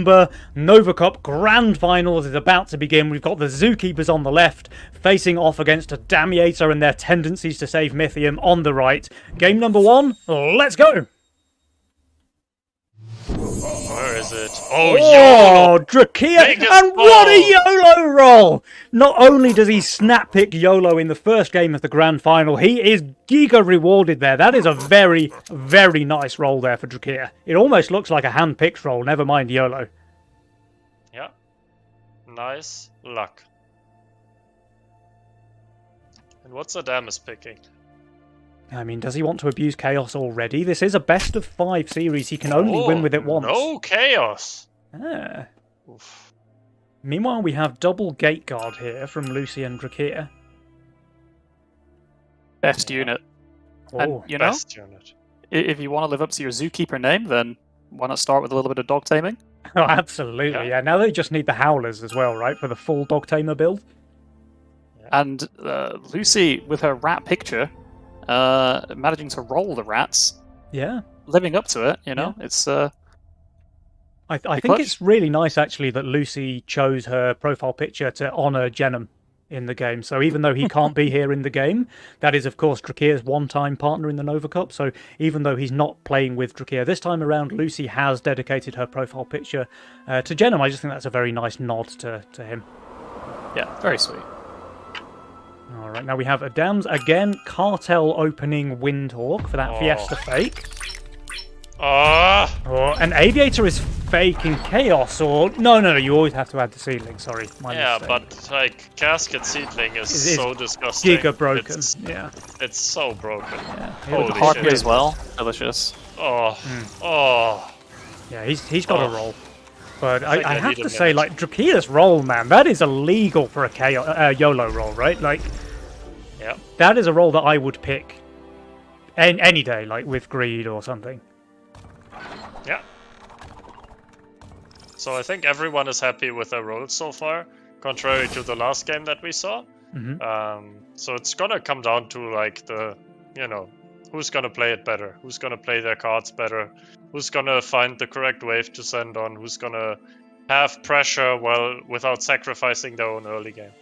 November Nova Cup Grand Finals is about to begin. We've got the Zookeepers on the left, facing off against Adamiator and their tendencies to save mythium on the right. Game number 1, let's go! Where is it? Oh, Drachir! And what a YOLO roll! Not only does he snap pick YOLO in the first game of the Grand Final, he is giga rewarded there. That is a very, very nice roll there for Drachir. It almost looks like a hand-picked roll, never mind YOLO. Yeah. Nice luck. And what's Adamus picking? I mean, does he want to abuse Chaos already? This is a best of 5 series. He can only win with it once. No Chaos! Ah. Oof. Meanwhile, we have double Gate Guard here from Lucy and Drachir. Best unit. And, you know, Best unit. if you want to live up to your Zookeeper name, then why not start with a little bit of dog taming? Oh, absolutely, yeah. Now they just need the Howlers as well, right, for the full dog tamer build? Yeah. And Lucy, with her rat picture, managing to roll the rats, Yeah. living up to it, you know, it's... I think it's really nice, actually, that Lucy chose her profile picture to honour Genum in the game. So even though he can't be here in the game, that is, of course, Drachir's one-time partner in the Nova Cup. So even though he's not playing with Drachir this time around, Lucy has dedicated her profile picture to Genum. I just think that's a very nice nod to him. Yeah, very sweet. All right, now we have Adams again, Cartel opening Windhawk for that Fiesta fake. And Aviator is faking Chaos, or... No, you always have to add the Seedling, sorry. Yeah, mistake. but, like, Casket Seedling is so disgusting. Giga broken, yeah. It's so broken. Yeah. Holy Hardly shit. as well. Delicious. Oh. Yeah, he's got a roll. But I think I I have need a to say, minute. like, Drachir's roll, man, that is illegal for a YOLO roll, right? Like, Yeah. that is a roll that I would pick any day, like, with Greed or something. Yeah. So I think everyone is happy with their rolls so far, contrary to the last game that we saw. So it's gonna come down to, like, the, you know, who's gonna play it better, who's gonna play their cards better, who's gonna find the correct wave to send on, who's gonna have pressure without sacrificing their own early game.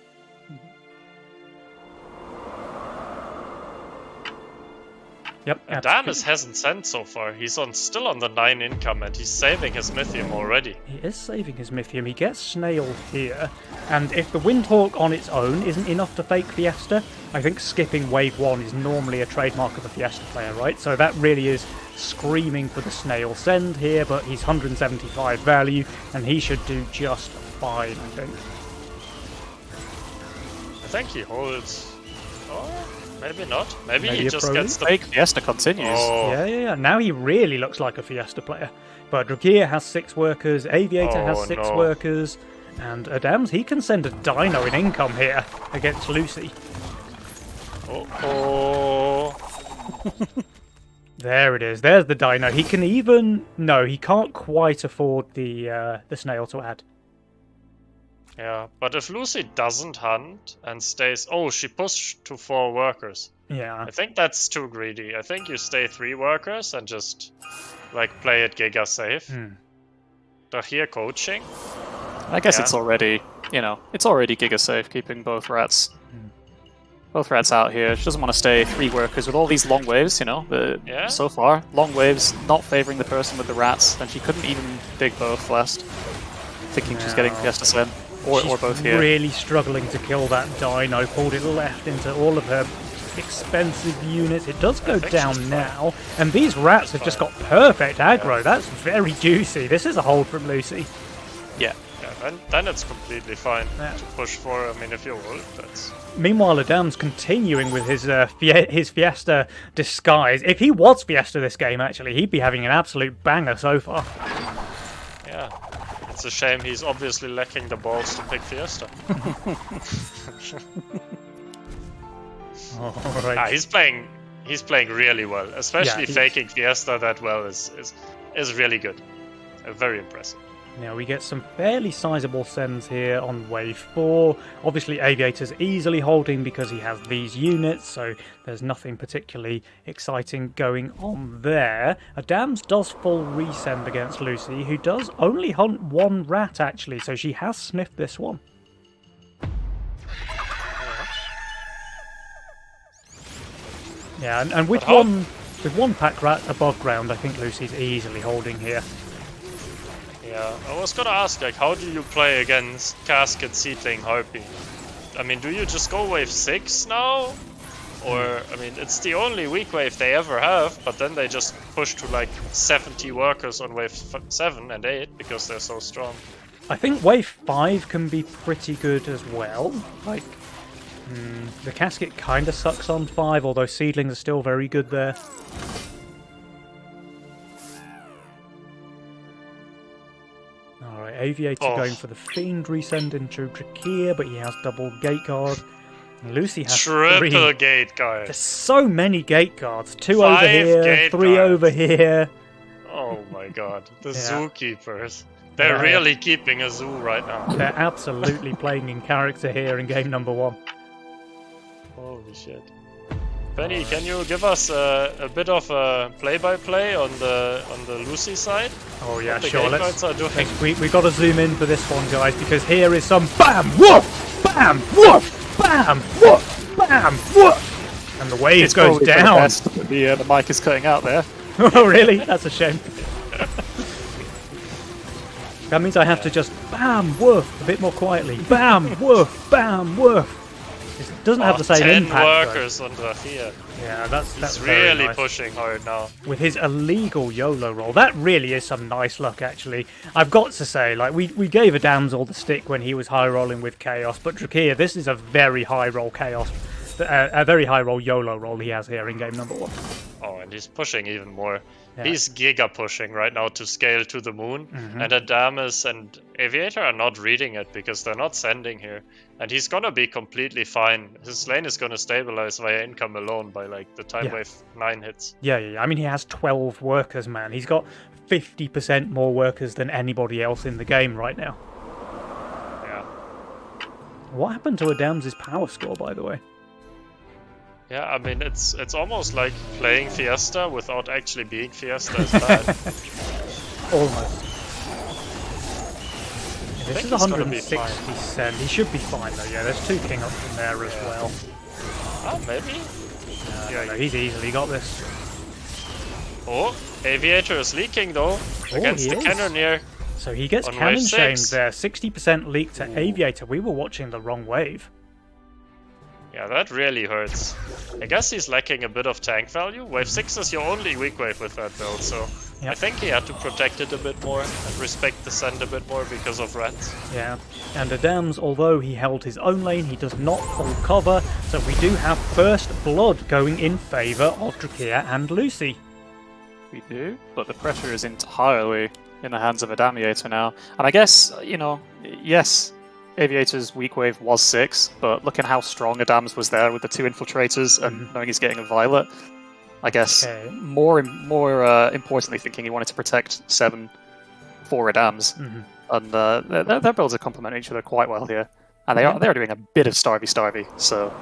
Yep. Adamus hasn't sent so far. He's still on the 9 income and he's saving his mythium already. He is saving his mythium. He gets snailed here. And if the Windhawk on its own isn't enough to fake Fiesta, I think skipping wave 1 is normally a trademark of a Fiesta player, right? So that really is screaming for the snail send here, but he's 175 value and he should do just fine, I think. I think he holds... Oh, maybe not. Maybe he a just pro gets the... Fake Fiesta continues. Oh. Yeah. Now he really looks like a Fiesta player. But Drachir has 6 workers, Aviator has 6 workers, and Adams, he can send a Dino in income here against Lucy. There it is. There's the Dino. He can even... No, he can't quite afford the snail to add. Yeah, but if Lucy doesn't hunt and stays... Oh, she pushed to 4 workers. Yeah. I think that's too greedy. I think you stay 3 workers and just, like, play it giga safe. Drachir coaching. I guess it's already, you know, it's already giga safe keeping both rats. Both rats out here. She doesn't want to stay 3 workers with all these long waves, you know. So far, long waves not favoring the person with the rats, and she couldn't even dig both last. Thinking she's getting Fiesta Sven. Or both here. Really struggling to kill that Dino. Pulled it left into all of her expensive units. It does go down now. And these rats have just got perfect aggro. That's very juicy. This is a hold from Lucy. Yeah. Then it's completely fine to push for. I mean, if you ult, that's... Meanwhile, Adam's continuing with his Fiesta disguise. If he was Fiesta this game, actually, he'd be having an absolute banger so far. Yeah. It's a shame he's obviously lacking the balls to pick Fiesta. All right. He's playing really well. Especially faking Fiesta that well is really good. Very impressive. Now we get some fairly sizable sends here on wave 4. Obviously Aviator's easily holding because he has these units, so there's nothing particularly exciting going on there. Adams does full resend against Lucy, who does only hunt one rat actually, so she has sniffed this one. Yeah, and with one pack rat above ground, I think Lucy's easily holding here. Yeah, I was gonna ask, like, how do you play against Casket, Seedling, Harpy? I mean, do you just go wave 6 now? Or, I mean, it's the only weak wave they ever have, but then they just push to like 70 workers on wave 7 and 8 because they're so strong. I think wave 5 can be pretty good as well. Like, the Casket kind of sucks on 5, although Seedlings are still very good there. Alright, Aviator going for the Fiend resend into Drachir, but he has double gate guard. And Lucy has triple gate guard. There's so many gate guards. 2 over here, 3 over here. Oh my god, the Zookeepers. They're really keeping a zoo right now. They're absolutely playing in character here in game number 1. Holy shit. Penny, can you give us a bit of a play-by-play on the Lucy side? Oh yeah, what sure. Let's we got to zoom in for this one, guys, because here is some BAM! Woof! BAM! Woof! BAM! Woof! BAM! Woof! And the wave goes down. The mic is cutting out there. Oh really? That's a shame. That means I have to just BAM! Woof! A bit more quietly. BAM! Woof! BAM! Woof! It doesn't have the same 10 impact. workers on Drachir. Yeah, that's really nice. Pushing hard now. With his illegal YOLO roll. That really is some nice luck, actually. I've got to say, like, we gave Adams all the stick when he was high rolling with Chaos, but Drachir, this is a very high roll Chaos. A very high roll YOLO roll he has here in game number 1. Oh, and he's pushing even more. Yeah. He's giga pushing right now to scale to the moon, and Adamas and Aviator are not reading it because they're not sending here. And he's gonna be completely fine. His lane is gonna stabilize via income alone by like the time wave 9 hits. Yeah. I mean, he has 12 workers, man. He's got 50% more workers than anybody else in the game right now. Yeah. What happened to Adams' power score, by the way? Yeah, I mean, it's almost like playing Fiesta without actually being Fiesta is bad. Almost. Yeah, this is 160 cent. He should be fine, though. Yeah, there's 2 king ups in there as well. Oh, maybe? No, he's easily got this. Oh, Aviator is leaking, though, against the Cannoneer. So he gets cannon shamed there. 60% leak to Aviator. We were watching the wrong wave. Yeah, that really hurts. I guess he's lacking a bit of tank value. Wave 6 is your only weak wave with that build, so I think he had to protect it a bit more and respect the send a bit more because of rats. Yeah, and Adams, although he held his own lane, he does not full cover, so we do have first blood going in favour of Drachir and Lucy. We do, but the pressure is entirely in the hands of Adamiator now. And I guess, you know, yes, Aviator's weak wave was 6, but looking how strong Adams was there with the 2 infiltrators and knowing he's getting a violet, I guess more importantly thinking he wanted to protect 7 for Adams, and their builds are complementing each other quite well here, and they are doing a bit of starvy, so.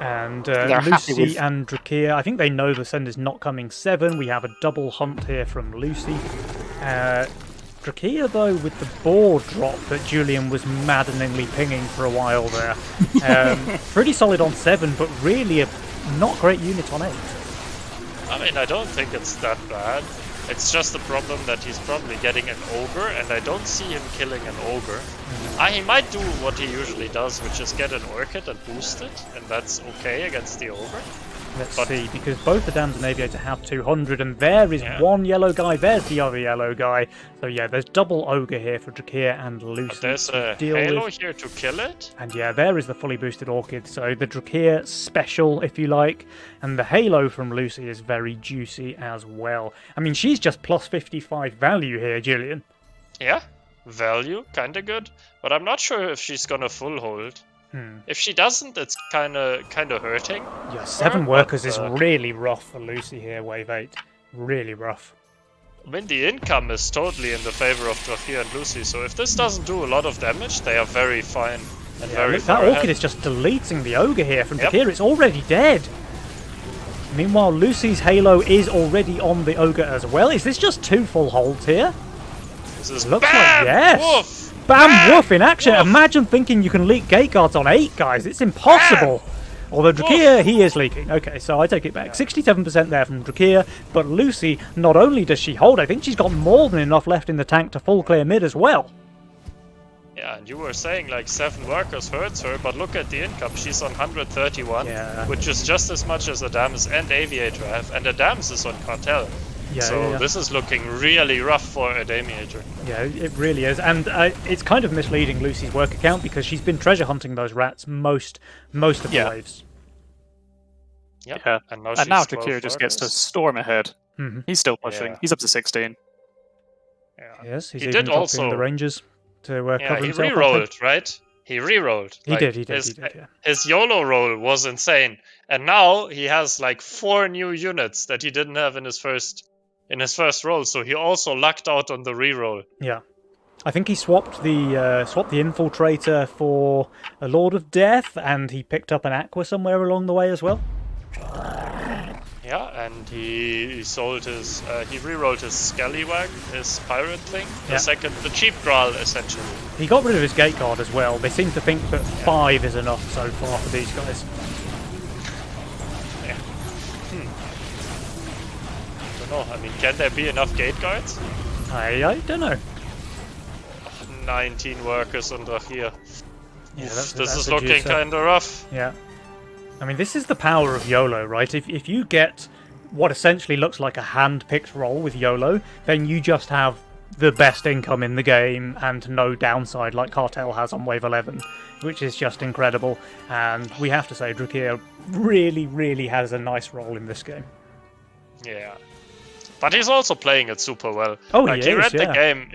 And Lucy and Drachir, I think they know the send is not coming 7. We have a double hunt here from Lucy. Drachir, though, with the board drop that Julian was maddeningly pinging for a while there. Pretty solid on 7, but really a not great unit on 8. I mean, I don't think it's that bad. It's just the problem that he's probably getting an ogre, and I don't see him killing an ogre. He might do what he usually does, which is get an orchid and boost it, and that's okay against the ogre. Let's see, because both Adams and Aviator have 200, and there is one yellow guy, there's the other yellow guy. So yeah, there's double ogre here for Drachir and Lucy. But there's a halo here to kill it. And yeah, there is the fully boosted orchid, so the Drachir special, if you like, and the halo from Lucy is very juicy as well. I mean, she's just plus 55 value here, Julian. Yeah, value, kinda good, but I'm not sure if she's gonna full hold. If she doesn't, it's kinda hurting. Yeah, 7 workers is really rough for Lucy here, wave 8. Really rough. I mean, the income is totally in the favor of Drachir and Lucy, so if this doesn't do a lot of damage, they are very fine and very look, far that ahead. Orchid is just deleting the Ogre here from Drachir. It's already dead. Meanwhile, Lucy's Halo is already on the Ogre as well. Is this just 2 full holds here? This is Looks bam! like yes. Woof! Bam! Woof in action. Woof! Imagine thinking you can leak gate guards on 8 guys. It's impossible. Bam! Although Drachir, he is leaking. Okay, so I take it back. 67% there from Drachir, but Lucy, not only does she hold, I think she's got more than enough left in the tank to full clear mid as well. Yeah, and you were saying like 7 workers hurts her, but look at the income. She's on 131, which is just as much as Adamus and Aviator have, and Adamus is on Cartel. So this is looking really rough for Adamiator. Yeah, it really is, and it's kind of misleading Lucy's work account because she's been treasure hunting those rats most of the waves. Yeah, and now Drachir just gets to storm ahead. He's still pushing. He's up to 16. Yeah. Yes, he's he even did also the Rangers to cover himself. He re-rolled, right? He re-rolled. He did, yeah. His YOLO roll was insane, and now he has like 4 new units that he didn't have in his first roll, so he also lucked out on the re-roll. Yeah. I think he swapped the Infiltrator for a Lord of Death, and he picked up an Aqua somewhere along the way as well. Yeah, and he sold his, he re-rolled his Scallywag, his pirate thing, the cheap Graal essentially. He got rid of his Gate Guard as well. They seem to think that 5 is enough so far for these guys. I mean, can there be enough gate guards? I don't know. 19 workers on Drachir. Yeah, this is looking kind of rough. Yeah. I mean, this is the power of YOLO, right? If you get what essentially looks like a hand-picked roll with YOLO, then you just have the best income in the game and no downside like Cartel has on Wave 11, which is just incredible. And we have to say, Drachir really, really has a nice role in this game. Yeah. But he's also playing it super well. Oh, he read the game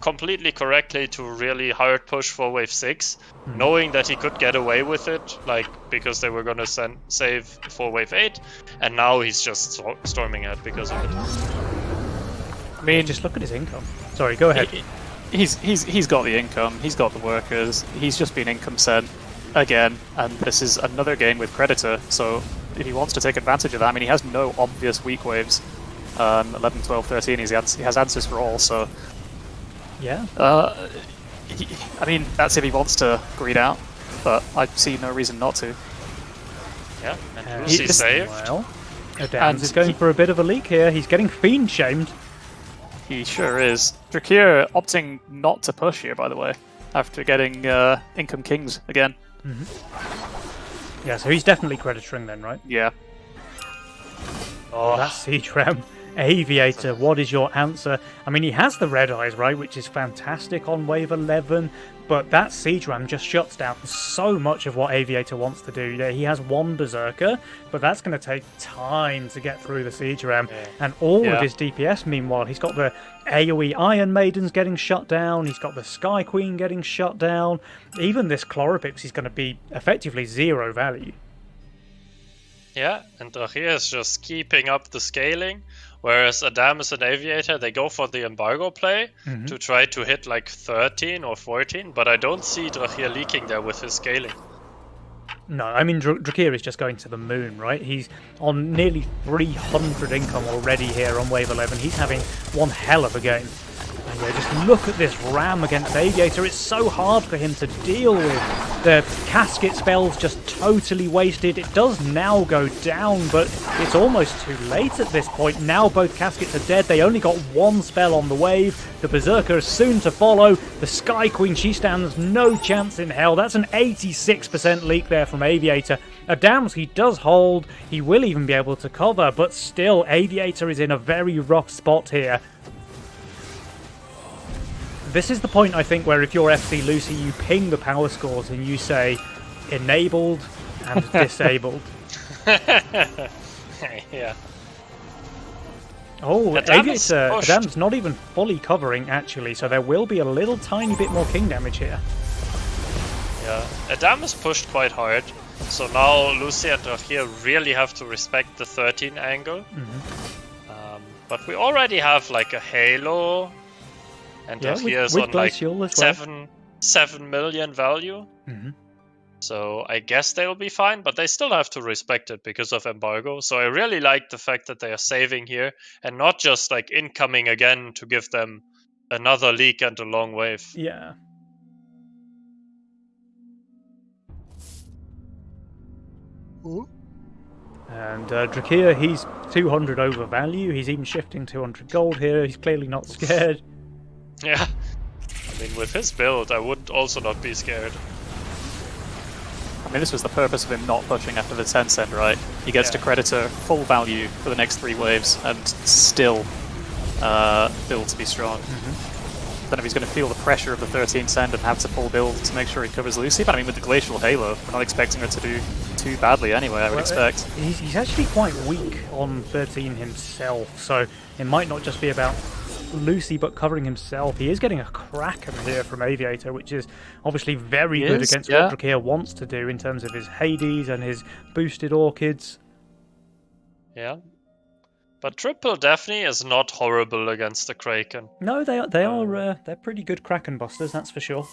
completely correctly to really hard push for Wave 6, knowing that he could get away with it, like because they were going to save for Wave 8, and now he's just storming ahead because of it. I mean, just look at his income. Sorry, go ahead. He's got the income, he's got the workers, he's just been income sent again, and this is another game with Predator, so if he wants to take advantage of that, I mean, he has no obvious weak waves. 11, 12, 13, he has answers for all, so... Yeah. I mean, that's if he wants to greed out, but I see no reason not to. Yeah, and Lucy's saved. Well, Adams is going for a bit of a leak here. He's getting fiend-shamed. He sure is. Drachir opting not to push here, by the way, after getting income kings again. Yeah, so he's definitely creditoring then, right? Yeah. Oh, that's Siege Ram. Aviator, what is your answer? I mean, he has the red eyes, right, which is fantastic on Wave 11, but that Siege Ram just shuts down so much of what Aviator wants to do. Yeah, he has 1 Berserker, but that's going to take time to get through the Siege Ram, and all of his DPS, meanwhile, he's got the AoE Iron Maidens getting shut down, he's got the Sky Queen getting shut down, even this Chloropix is going to be effectively 0 value. Yeah, and Drachir is just keeping up the scaling, whereas Adamus and Aviator, they go for the embargo play to try to hit like 13 or 14, but I don't see Drachir leaking there with his scaling. No, I mean, Drachir is just going to the moon, right? He's on nearly 300 income already here on Wave 11. He's having one hell of a game. And yeah, just look at this Ram against Aviator. It's so hard for him to deal with. The casket spell's just totally wasted. It does now go down, but it's almost too late at this point. Now both caskets are dead. They only got 1 spell on the wave. The Berserker is soon to follow. The Sky Queen, she stands no chance in hell. That's an 86% leak there from Aviator. Adams, he does hold. He will even be able to cover, but still, Aviator is in a very rough spot here. This is the point, I think, where if you're FC Lucy, you ping the power scores and you say enabled and disabled. Yeah. Oh, Adam's not even fully covering, actually, so there will be a little tiny bit more king damage here. Yeah, Adamus pushed quite hard, so now Lucy and Drachir really have to respect the 13 angle. But we already have like a Halo, and Drachir's on like 7 million value. So I guess they'll be fine, but they still have to respect it because of embargo. So I really like the fact that they are saving here and not just like incoming again to give them another leak and a long wave. Yeah. Ooh. And Drachir, he's 200 over value. He's even shifting 200 gold here. He's clearly not scared. Yeah. I mean, with his build, I would also not be scared. I mean, this was the purpose of him not pushing after the 10 cent, right? He gets to Creditor full value for the next 3 waves and still build to be strong. Then if he's going to feel the pressure of the 13 cent and have to full build to make sure he covers Lucy, but I mean, with the Glacial Halo, we're not expecting her to do too badly anyway, I would expect. He's actually quite weak on 13 himself, so it might not just be about Lucy but covering himself. He is getting a Kraken here from Aviator, which is obviously very good against what Drachir wants to do in terms of his Hades and his boosted Orchids. Yeah. But Triple Daphne is not horrible against the Kraken. No, they're pretty good Kraken busters, that's for sure.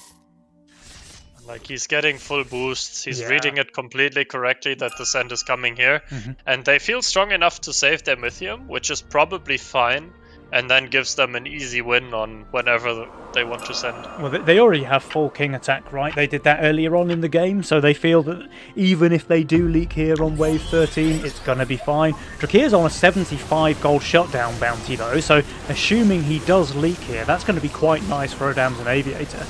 Like, he's getting full boosts, he's reading it completely correctly that the send is coming here, and they feel strong enough to save their mythium, which is probably fine, and then gives them an easy win on whenever they want to send. Well, they already have full king attack, right? They did that earlier on in the game, so they feel that even if they do leak here on wave 13, it's going to be fine. Drachir's on a 75 gold shutdown bounty, though, so assuming he does leak here, that's going to be quite nice for Adams and Aviator.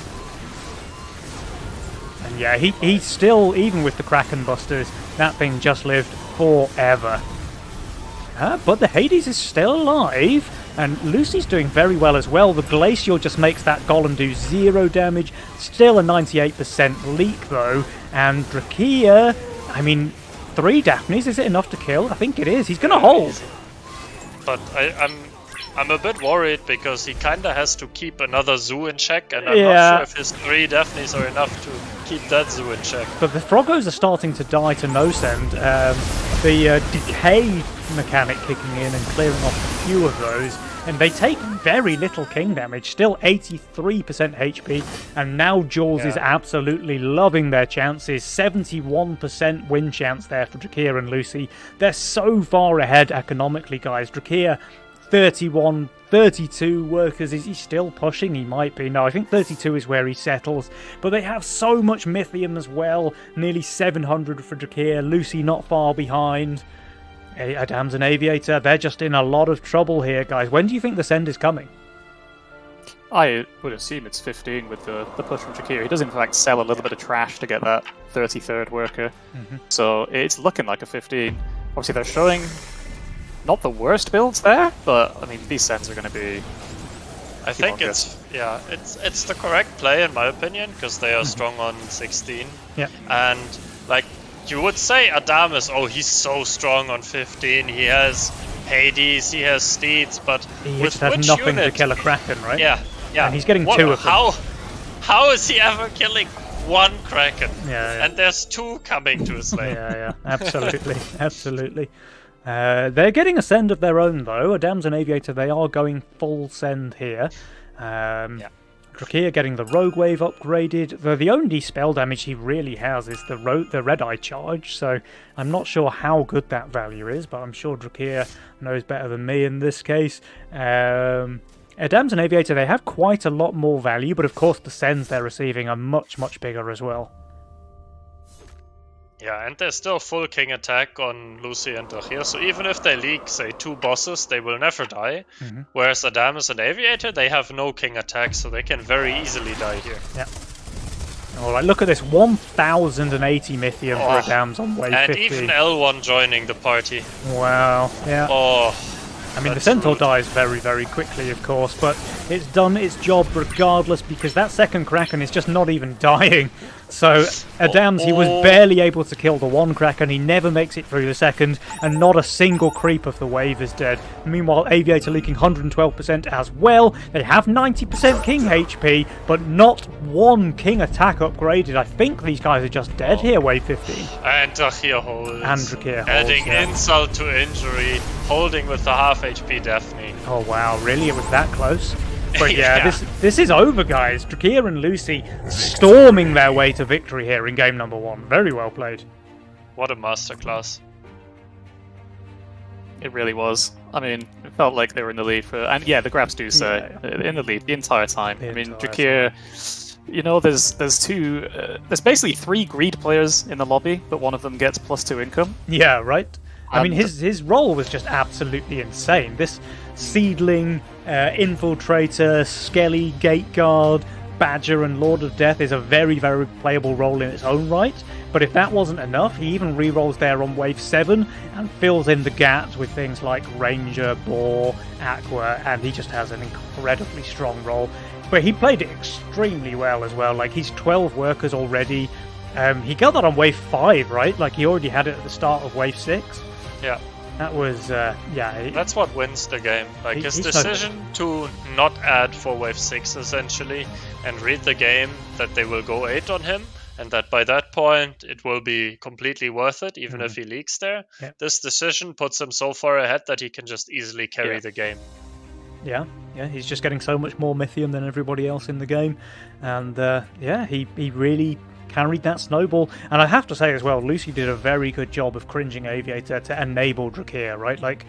And yeah, he's still, even with the Kraken busters, that thing just lived forever. But the Hades is still alive, and Lucy's doing very well as well. The Glacial just makes that Golem do 0 damage. Still a 98% leak, though. And Drachir, I mean, 3 Daphnes, is it enough to kill? I think it is. He's going to hold. But I'm a bit worried because he kind of has to keep another zoo in check, and I'm not sure if his 3 Daphnes are enough to keep that zoo in check. But the Froggos are starting to die to no send. The decay mechanic kicking in and clearing off a few of those, and they take very little king damage, still 83% HP, and now Jules is absolutely loving their chances. 71% win chance there for Drachir and Lucy. They're so far ahead economically, guys. Drachir 31, 32 workers. Is he still pushing? He might be. No, I think 32 is where he settles. But they have so much mythium as well. Nearly 700 for Drachir. Lucy not far behind. Adams and Aviator, they're just in a lot of trouble here, guys. When do you think the send is coming? I would assume it's 15 with the push from Drachir. He does in fact sell a little bit of trash to get that 33rd worker. So it's looking like a 15. Obviously they're showing not the worst builds there, but I mean these sends are going to be... I think it's the correct play in my opinion, because they are strong on 16. Yeah. And like, you would say Adamus, oh, he's so strong on 15, he has Hades, he has Steeds, but he with has which nothing unit? to kill a Kraken, right? Yeah. And he's getting 2 of them. How is he ever killing 1 Kraken? Yeah. And there's 2 coming to his lane. Yeah, absolutely, absolutely. They're getting a send of their own, though. Adams and Aviator, they are going full send here. Drachir getting the Rogue Wave upgraded. The only spell damage he really has is the Red Eye charge, so I'm not sure how good that value is, but I'm sure Drachir knows better than me in this case. Adams and Aviator, they have quite a lot more value, but of course the sends they're receiving are much, much bigger as well. Yeah, and there's still full king attack on Lucy and Drachir, so even if they leak, say, 2 bosses, they will never die. Whereas Adamus and Aviator, they have no king attack, so they can very easily die here. Yeah. Alright, look at this, 1080 mythium for Adams on wave 15. And even L1 joining the party. Wow, yeah. Oh, I mean, the Centaur dies very, very quickly, of course, but it's done its job regardless, because that second Kraken is just not even dying. So, Adams, he was barely able to kill the 1 Kraken, he never makes it through the second, and not a single creep of the wave is dead. Meanwhile, Aviator leaking 112% as well. They have 90% King HP, but not 1 King attack upgraded. I think these guys are just dead here, wave 15. And Drachir holds. And Drachir holds, adding insult to injury, holding with the half half HP Daphne. Oh wow, really? It was that close? But yeah, this is over, guys. Drachir and Lucy storming their way to victory here in game number 1. Very well played. What a masterclass. It really was. I mean, it felt like they were in the lead for... And yeah, the grabs do say in the lead the entire time. I mean, Drachir... You know, there's basically 3 greed players in the lobby, but one of them gets +2 income. Yeah, right? I mean, his role was just absolutely insane. This seedling, infiltrator, skelly, gate guard, badger and Lord of Death is a very, very playable role in its own right. But if that wasn't enough, he even rerolls there on wave 7 and fills in the gaps with things like Ranger, Boar, Aqua, and he just has an incredibly strong role. But he played it extremely well as well. Like, he's 12 workers already. He got that on wave 5, right? Like, he already had it at the start of wave 6. Yeah. That was, That's what wins the game. Like, his decision to not add for wave 6, essentially, and read the game that they will go 8 on him, and that by that point it will be completely worth it, even if he leaks there. Yeah. This decision puts him so far ahead that he can just easily carry the game. Yeah, he's just getting so much more mythium than everybody else in the game, and he really carried that snowball. And I have to say as well, Lucy did a very good job of cringing Aviator to enable Drachir, right? Like,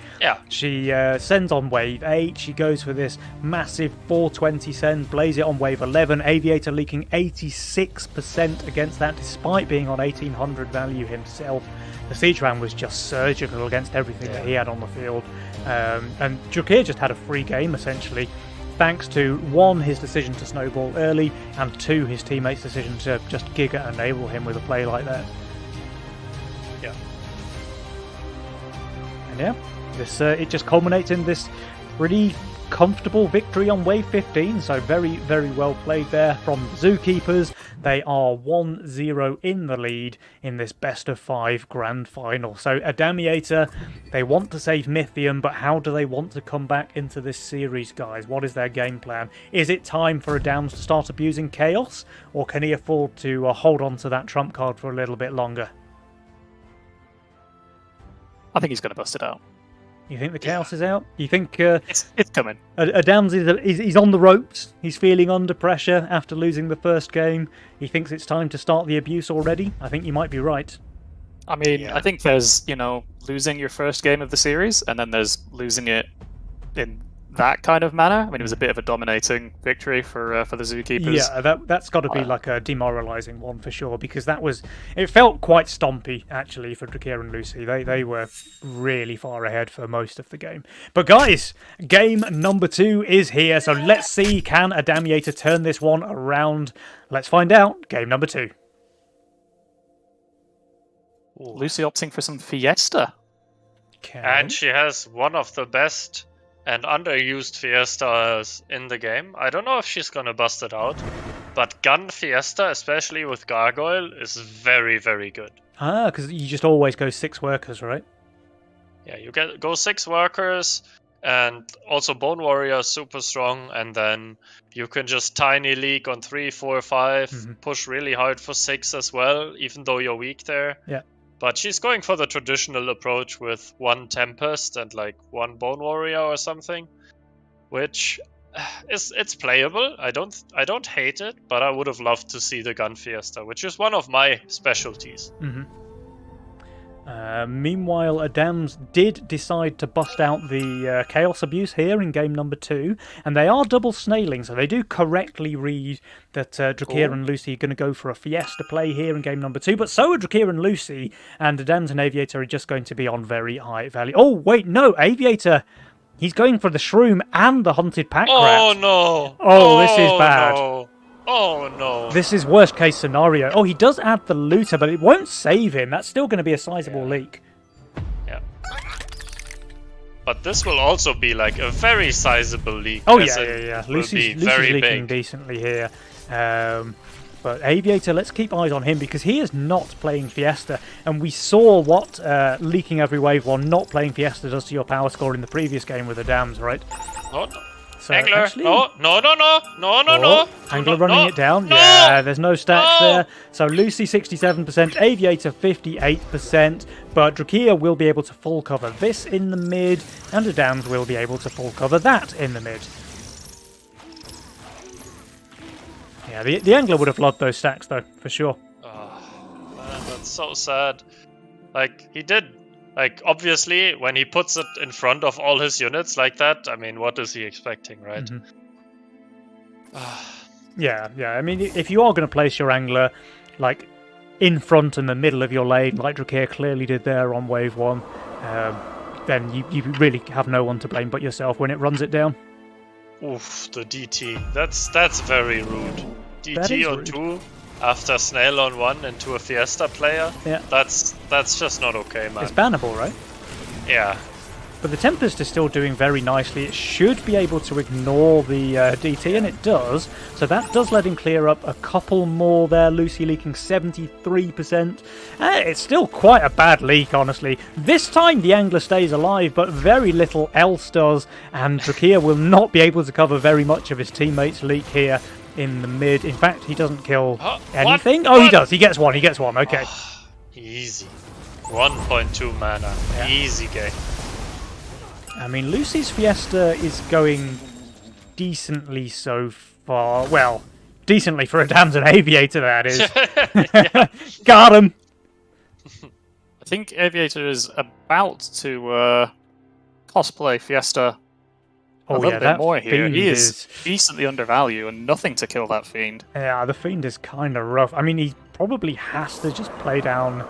she sends on wave 8, she goes for this massive 420 send, blaze it on wave 11, Aviator leaking 86% against that, despite being on 1800 value himself. The Siege Ram was just surgical against everything that he had on the field. And Drachir just had a free game, essentially, thanks to 1, his decision to snowball early, and 2, his teammates' decision to just giga enable him with a play like that. Yeah. And this it just culminates in this pretty comfortable victory on wave 15, so very, very well played there from the Zookeepers. They are 1-0 in the lead in this best of 5 grand final. So Adamiator, they want to save mythium, but how do they want to come back into this series, guys? What is their game plan? Is it time for Adams to start abusing chaos, or can he afford to hold on to that trump card for a little bit longer? I think he's going to bust it out. You think the chaos is out? You think it's coming? Adams he's on the ropes. He's feeling under pressure after losing the first game. He thinks it's time to start the abuse already. I think you might be right. I mean, I think there's, losing your first game of the series, and then there's losing it in that kind of manner. I mean, it was a bit of a dominating victory for the Zookeepers. Yeah, that's got to be like a demoralising one for sure, because it felt quite stompy, actually, for Drachir and Lucy. They were really far ahead for most of the game. But guys, game number 2 is here, so let's see, can Adamiator turn this one around? Let's find out. Game number 2. Lucy opting for some Fiesta. Okay. And she has one of the best and underused Fiestas in the game. I don't know if she's gonna bust it out, but Gun Fiesta, especially with Gargoyle, is very, very good. Because you just always go 6 workers, right? Yeah, you go 6 workers, and also Bone Warrior is super strong, and then you can just tiny leak on 3, 4, 5, push really hard for 6 as well, even though you're weak there. Yeah. But she's going for the traditional approach with 1 Tempest and like 1 Bone Warrior or something, which it's playable. I don't hate it, but I would have loved to see the Gun Fiesta, which is one of my specialties. Meanwhile, Adams did decide to bust out the Chaos Abuse here in game number 2, and they are double snailing, so they do correctly read that Drachir and Lucy are going to go for a Fiesta play here in game number 2, but so are Drachir and Lucy, and Adams and Aviator are just going to be on very high value. Oh, wait, no, Aviator, he's going for the Shroom and the Hunted Pack Rat. Oh, no. Oh, this is bad. No. Oh, no. This is worst case scenario. Oh, he does add the Looter, but it won't save him. That's still going to be a sizable leak. Yeah. But this will also be like a very sizable leak. Oh, yeah. Lucy's leaking decently here. But Aviator, let's keep eyes on him, because he is not playing Fiesta. And we saw what leaking every wave while not playing Fiesta does to your power score in the previous game with the Dams, right? Oh, no. So Angler, actually, no. Angler running it down. No! Yeah, there's no stacks there. So Lucy 67%, Aviator 58%, but Drachir will be able to full cover this in the mid, and Adams will be able to full cover that in the mid. Yeah, the Angler would have loved those stacks though, for sure. Oh, man, that's so sad. Like, he did. Like, obviously, when he puts it in front of all his units like that, I mean, what is he expecting, right? Yeah. I mean, if you are going to place your Angler, like, in front and the middle of your lane, like Drachir clearly did there on wave 1, then you really have no one to blame but yourself when it runs it down. Oof, the DT. That's very rude. DT on rude. 2 after Snail on 1 into a Fiesta player. Yeah. That's just not okay, man. It's bannable, right? Yeah. But the Tempest is still doing very nicely. It should be able to ignore the DT, and it does. So that does let him clear up a couple more there. Lucy leaking 73%. It's still quite a bad leak, honestly. This time the Angler stays alive, but very little else does. And Drachir will not be able to cover very much of his teammates' leak here in the mid. In fact, he doesn't kill anything. What? Oh, he does. He gets one. Okay. Easy. 1.2 mana. Yeah. Easy game. I mean, Lucy's Fiesta is going decently so far. Well, decently for a Adams and Aviator, that is. Got him! I think Aviator is about to cosplay Fiesta a little bit more here. He is decently undervalued and nothing to kill that Fiend. Yeah, the Fiend is kind of rough. I mean, he probably has to just play down...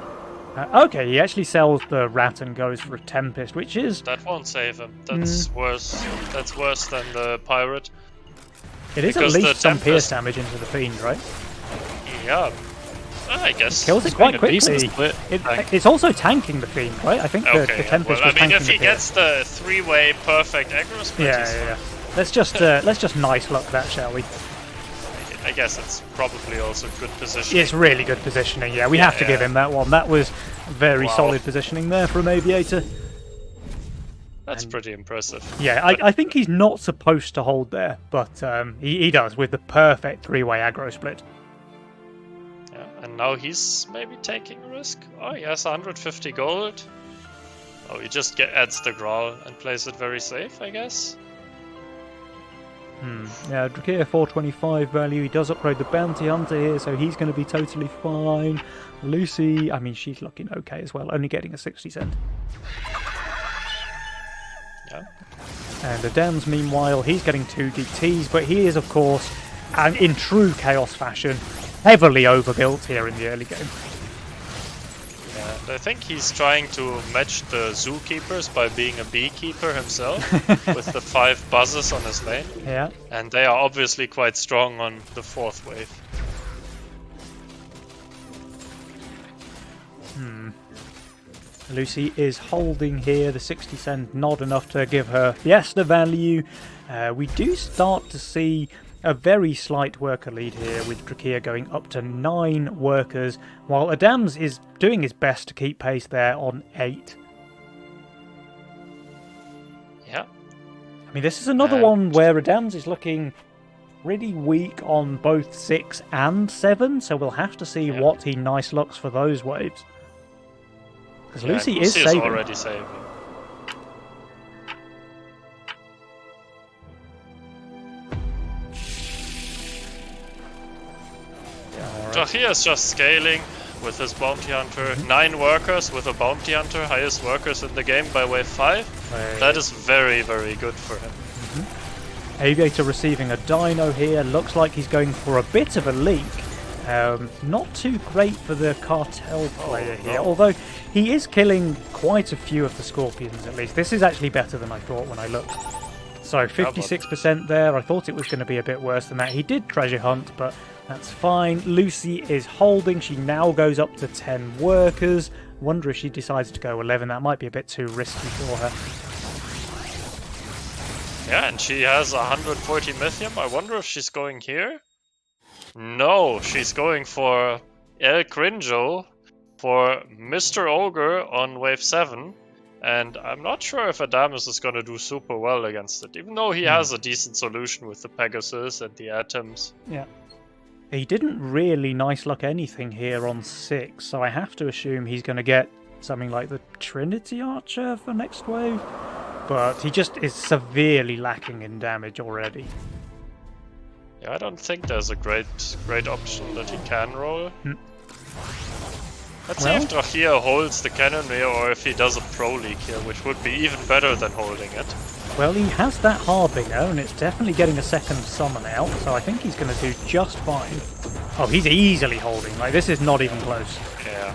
okay, he actually sells the Rat and goes for a Tempest, which is... That won't save him. That's worse. That's worse than the Pirate. It is because at least some Tempest... pierce damage into the Fiend, right? Yeah. I guess. It kills it quite quickly. It's also tanking the Fiend, right? I think the Tempest was tanking the Fiend. I mean, if he gets the 3-way perfect aggro split, yeah. Let's just nice luck that, shall we? I guess it's probably also good positioning. It's really good positioning, yeah. We have to give him that one. That was very solid positioning there from Aviator. That's pretty impressive. Yeah, I think he's not supposed to hold there, but he does with the perfect 3-way aggro split. Yeah, and now he's maybe taking a risk. Oh, he has 150 gold. Oh, he just adds the Growl and plays it very safe, I guess. Yeah, Drachir 425 value. He does upgrade the Bounty Hunter here, so he's going to be totally fine. Lucy, I mean, she's looking okay as well, only getting a 60 cent. Yeah. And Adams, meanwhile, he's getting 2 DTs, but he is, of course, in true Chaos fashion, heavily overbuilt here in the early game. Yeah, and I think he's trying to match the Zookeepers by being a beekeeper himself, with the 5 buzzers on his lane. Yeah. And they are obviously quite strong on the 4th wave. Lucy is holding here, the 60 cent, not enough to give her Fiesta value. We do start to see a very slight worker lead here, with Drachir going up to 9 workers, while Adams is doing his best to keep pace there on 8. Yeah. I mean, this is another one where Adams is looking pretty weak on both 6 and 7, so we'll have to see what he nice looks for those waves. Because Lucy is saving. Already saving. Drachir is just scaling with his Bounty Hunter. 9 workers with a Bounty Hunter, highest workers in the game by wave 5. That is very, very good for him. Aviator receiving a Dino here. Looks like he's going for a bit of a leak. Not too great for the Cartel player here, although he is killing quite a few of the Scorpions at least. This is actually better than I thought when I looked. So 56% there. I thought it was going to be a bit worse than that. He did treasure hunt, but that's fine. Lucy is holding. She now goes up to 10 workers. Wonder if she decides to go 11. That might be a bit too risky for her. Yeah, and she has 140 mythium. I wonder if she's going here. No, she's going for El Crinjo for Mr. Ogre on wave 7. And I'm not sure if Adamus is going to do super well against it, even though he has a decent solution with the Pegasus and the Atoms. Yeah. He didn't really nice luck anything here on 6, so I have to assume he's going to get something like the Trinity Archer for next wave. But he just is severely lacking in damage already. Yeah, I don't think there's a great option that he can roll. Let's see if Drachir holds the Cannoneer or if he does a Pro League here, which would be even better than holding it. Well, he has that Harbinger, and it's definitely getting a second summon out, so I think he's going to do just fine. Oh, he's easily holding. Like, this is not even close. Yeah.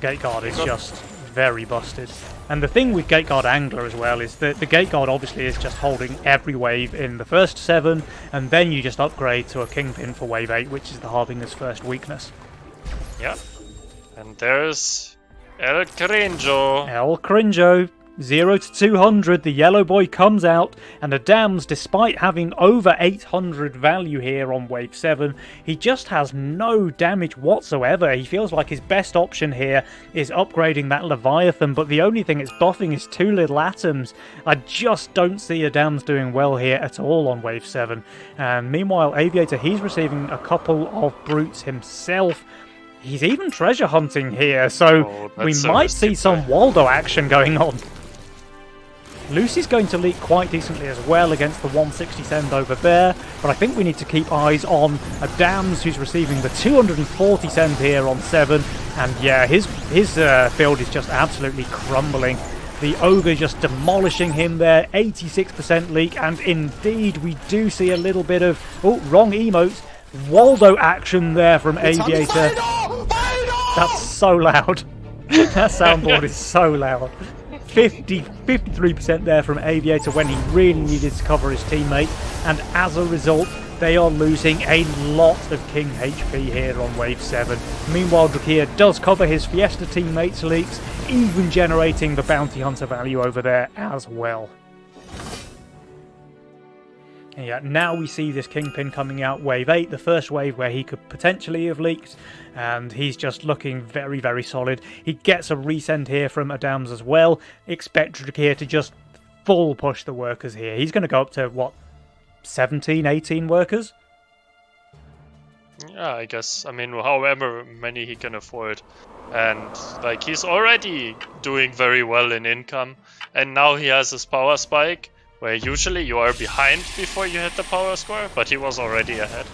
Gateguard is just very busted. And the thing with Gateguard Angler as well is that the Gateguard obviously is just holding every wave in the first 7, and then you just upgrade to a Kingpin for wave 8, which is the Harbinger's first weakness. Yeah. And there's El Crinjo. El Crinjo, 0 to 200, the yellow boy comes out, and Adams, despite having over 800 value here on wave 7, he just has no damage whatsoever. He feels like his best option here is upgrading that Leviathan, but the only thing it's buffing is 2 little atoms. I just don't see Adams doing well here at all on wave 7. And meanwhile, Aviator, he's receiving a couple of brutes himself. He's even treasure hunting here, so we might see some Waldo action going on. Lucy's going to leak quite decently as well against the 160 send over there, but I think we need to keep eyes on Adams, who's receiving the 240 send here on 7, and yeah, his build is just absolutely crumbling. The Ogre just demolishing him there, 86% leak, and indeed we do see a little bit of, wrong emote, Waldo action there from Aviator. That's so loud. That soundboard is so loud. 53% there from Aviator when he really needed to cover his teammate, and as a result they are losing a lot of King HP here on wave 7. Meanwhile, Drachir does cover his Fiesta teammates' leaks, even generating the Bounty Hunter value over there as well. And yeah, now we see this Kingpin coming out wave 8, the first wave where he could potentially have leaked, and he's just looking very, very solid. He gets a resend here from Adams as well. Expect Drachir to just full push the workers here. He's going to go up to, what, 17, 18 workers? Yeah, I guess. I mean, however many he can afford. And, like, he's already doing very well in income, and now he has his power spike, where usually you are behind before you hit the power score, but he was already ahead.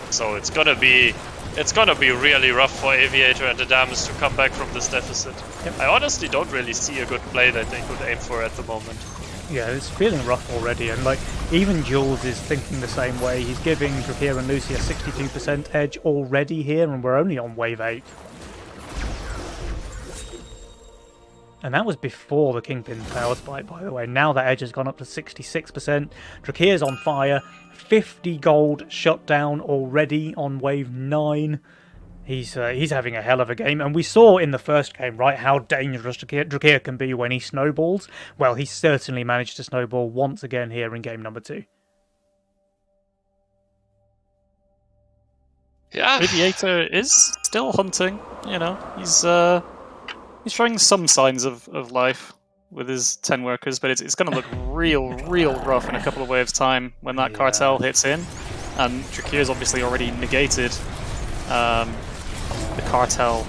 So it's gonna be really rough for Aviator and Adamus to come back from this deficit. Yep. I honestly don't really see a good play that they could aim for at the moment. Yeah, it's feeling rough already, and like even Jules is thinking the same way. He's giving Drachir and Lucy a 62% edge already here, and we're only on wave 8. And that was before the Kingpin power spike, by the way. Now that edge has gone up to 66%. Drachir's on fire. 50 gold shut down already on wave 9. He's having a hell of a game. And we saw in the first game, right, how dangerous Drachir can be when he snowballs. Well, he certainly managed to snowball once again here in game number 2. Yeah. Aviator is still hunting, you know. He's showing some signs of life with his 10 workers, but it's going to look real rough in a couple of waves' time when that cartel hits in. And Drachir's obviously already negated the cartel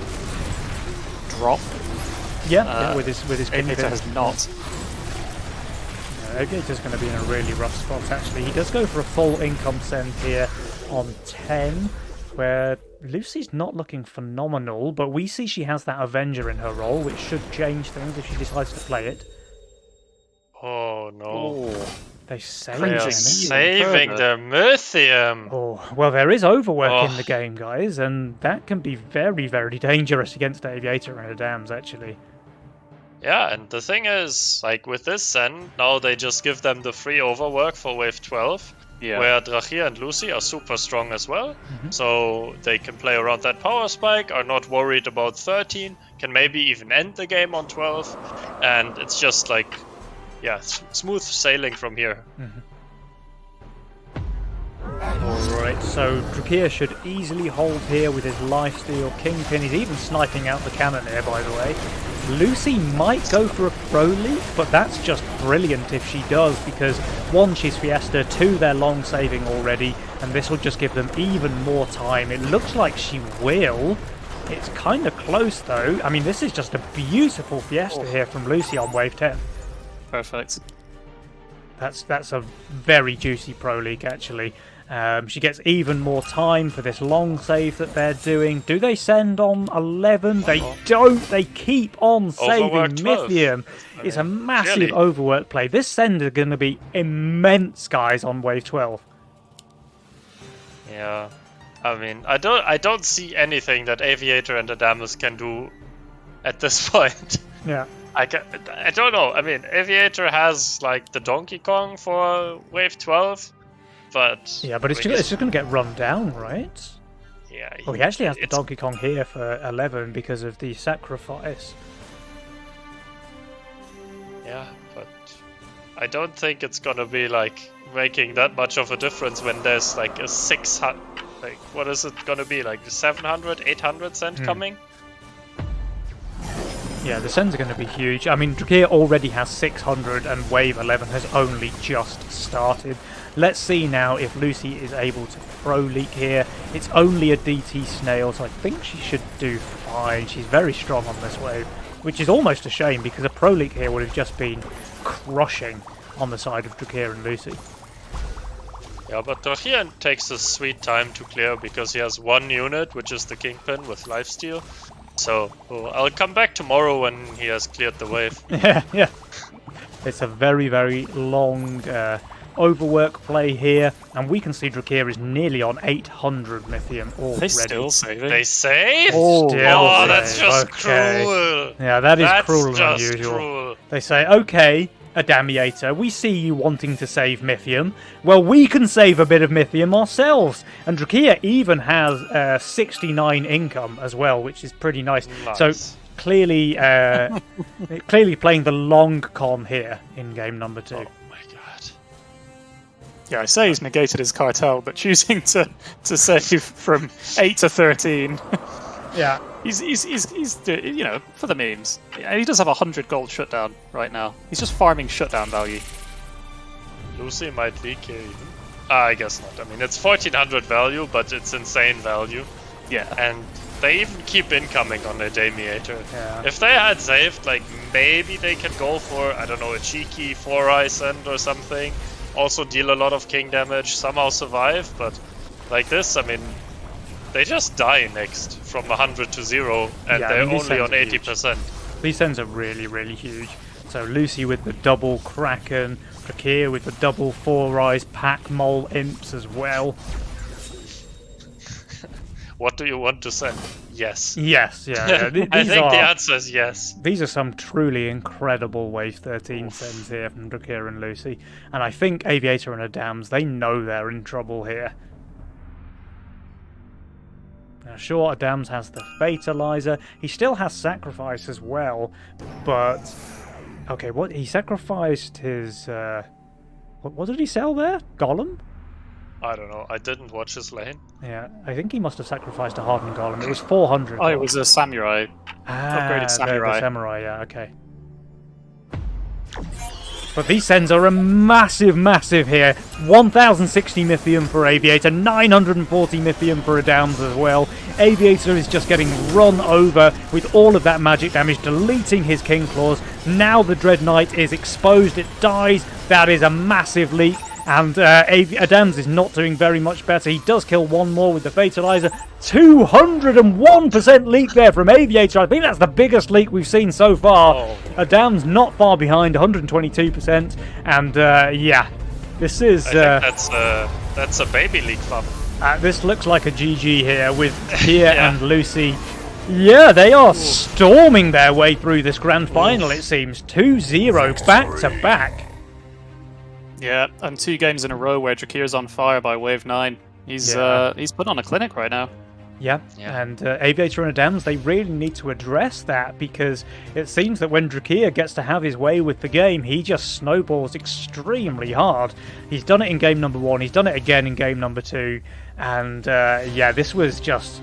drop. Yeah, with his Aviator has not. Aviator's going to be in a really rough spot, actually. He does go for a full income send here on 10, where Lucy's not looking phenomenal, but we see she has that Avenger in her role, which should change things if she decides to play it. Oh no. They saving their mythium. Oh, well, there is overwork in the game, guys, and that can be very, very dangerous against Aviator and Adams, actually. Yeah, and the thing is, like with this send, now they just give them the free overwork for wave 12. Yeah. Where Drachir and Lucy are super strong as well, so they can play around that power spike, are not worried about 13, can maybe even end the game on 12, and it's just like, yeah, smooth sailing from here. Alright, so Drachir should easily hold here with his lifesteal Kingpin. He's even sniping out the Cannoneer, by the way. Lucy might go for a pro leap, but that's just brilliant if she does, because 1, she's Fiesta, 2, they're long saving already, and this will just give them even more time. It looks like she will. It's kind of close though. I mean, this is just a beautiful Fiesta here from Lucy on wave 10. Perfect. That's a very juicy pro league actually. She gets even more time for this long save that they're doing. Do they send on 11? They don't. They keep on saving mythium. It's a massive overwork play. This send is going to be immense, guys, on wave 12. Yeah. I mean, I don't see anything that Aviator and Adamus can do at this point. Yeah. I don't know. I mean, Aviator has like the Donkey Kong for wave 12. But yeah, but it's just going to get run down, right? Yeah. He actually has the Donkey Kong here for 11 because of the sacrifice. Yeah, but I don't think it's going to be like making that much of a difference when there's like a 600, like what is it going to be, like 700, 800 cent coming? Yeah, the sends are going to be huge. I mean, Drachir already has 600 and wave 11 has only just started. Let's see now if Lucy is able to pro leak here. It's only a DT snail, so I think she should do fine. She's very strong on this wave, which is almost a shame because a pro leak here would have just been crushing on the side of Drachir and Lucy. Yeah, but Drachir takes a sweet time to clear because he has 1 unit, which is the Kingpin with lifesteal. So I'll come back tomorrow when he has cleared the wave. Yeah. It's a very, very long overwork play here, and we can see Drachir is nearly on 800 mythium already. They still saving. They save? Oh, that's just cruel. Yeah, that is cruel and unusual. Cruel. They say, okay, Adamiator, we see you wanting to save mythium. Well, we can save a bit of mythium ourselves. And Drachir even has 69 income as well, which is pretty nice. So clearly, clearly playing the long con here in game number 2. Oh my god. Yeah, I say he's negated his cartel, but choosing to save from 8 to 13. Yeah. He's you know, for the memes. He does have 100 gold shutdown right now. He's just farming shutdown value. Lucy might leak here even. I guess not. I mean, it's 1400 value, but it's insane value. Yeah. And they even keep incoming on the Adamiator. Yeah. If they had saved, like, maybe they can go for, I don't know, a cheeky 4-eye send or something. Also deal a lot of king damage, somehow survive, but like this, I mean, they just die next from 100 to 0, and they're only on 80%. These sends are really, really huge. So Lucy with the double Kraken, Drachir with the double 4-eyes pack mole imps as well. What do you want to send? Yes. Yes, yeah. I think the answer is yes. These are some truly incredible Wave 13 sends here from Drachir and Lucy. And I think Aviator and Adams, they know they're in trouble here. Now, sure, Adams has the Fatalizer. He still has Sacrifice as well, but... Okay, what? He sacrificed his... What did he sell there? Golem? I don't know. I didn't watch his lane. Yeah, I think he must have sacrificed a hardened golem. It was 400. Oh, it was a samurai. Upgraded samurai. The samurai, yeah, okay. But these sends are a massive, massive here. 1060 mythium for Aviator, 940 mythium for Adams as well. Aviator is just getting run over with all of that magic damage, deleting his King Claws. Now the Dread Knight is exposed, it dies. That is a massive leak. And Adams is not doing very much better. He does kill one more with the Fatalizer. 201% leak there from Aviator. I think that's the biggest leak we've seen so far. Oh. Adams not far behind, 122%. And yeah, this is... I think that's a baby leak farm. This looks like a GG here with Kia and Lucy. Yeah, they are storming their way through this grand final, it seems. 2-0 back-to-back. Yeah, and 2 games in a row where Drachir's on fire by wave 9. He's put on a clinic right now. Yeah. And Aviator and Adams, they really need to address that, because it seems that when Drachir gets to have his way with the game, he just snowballs extremely hard. He's done it in game number 1, he's done it again in game number 2, and yeah, this was just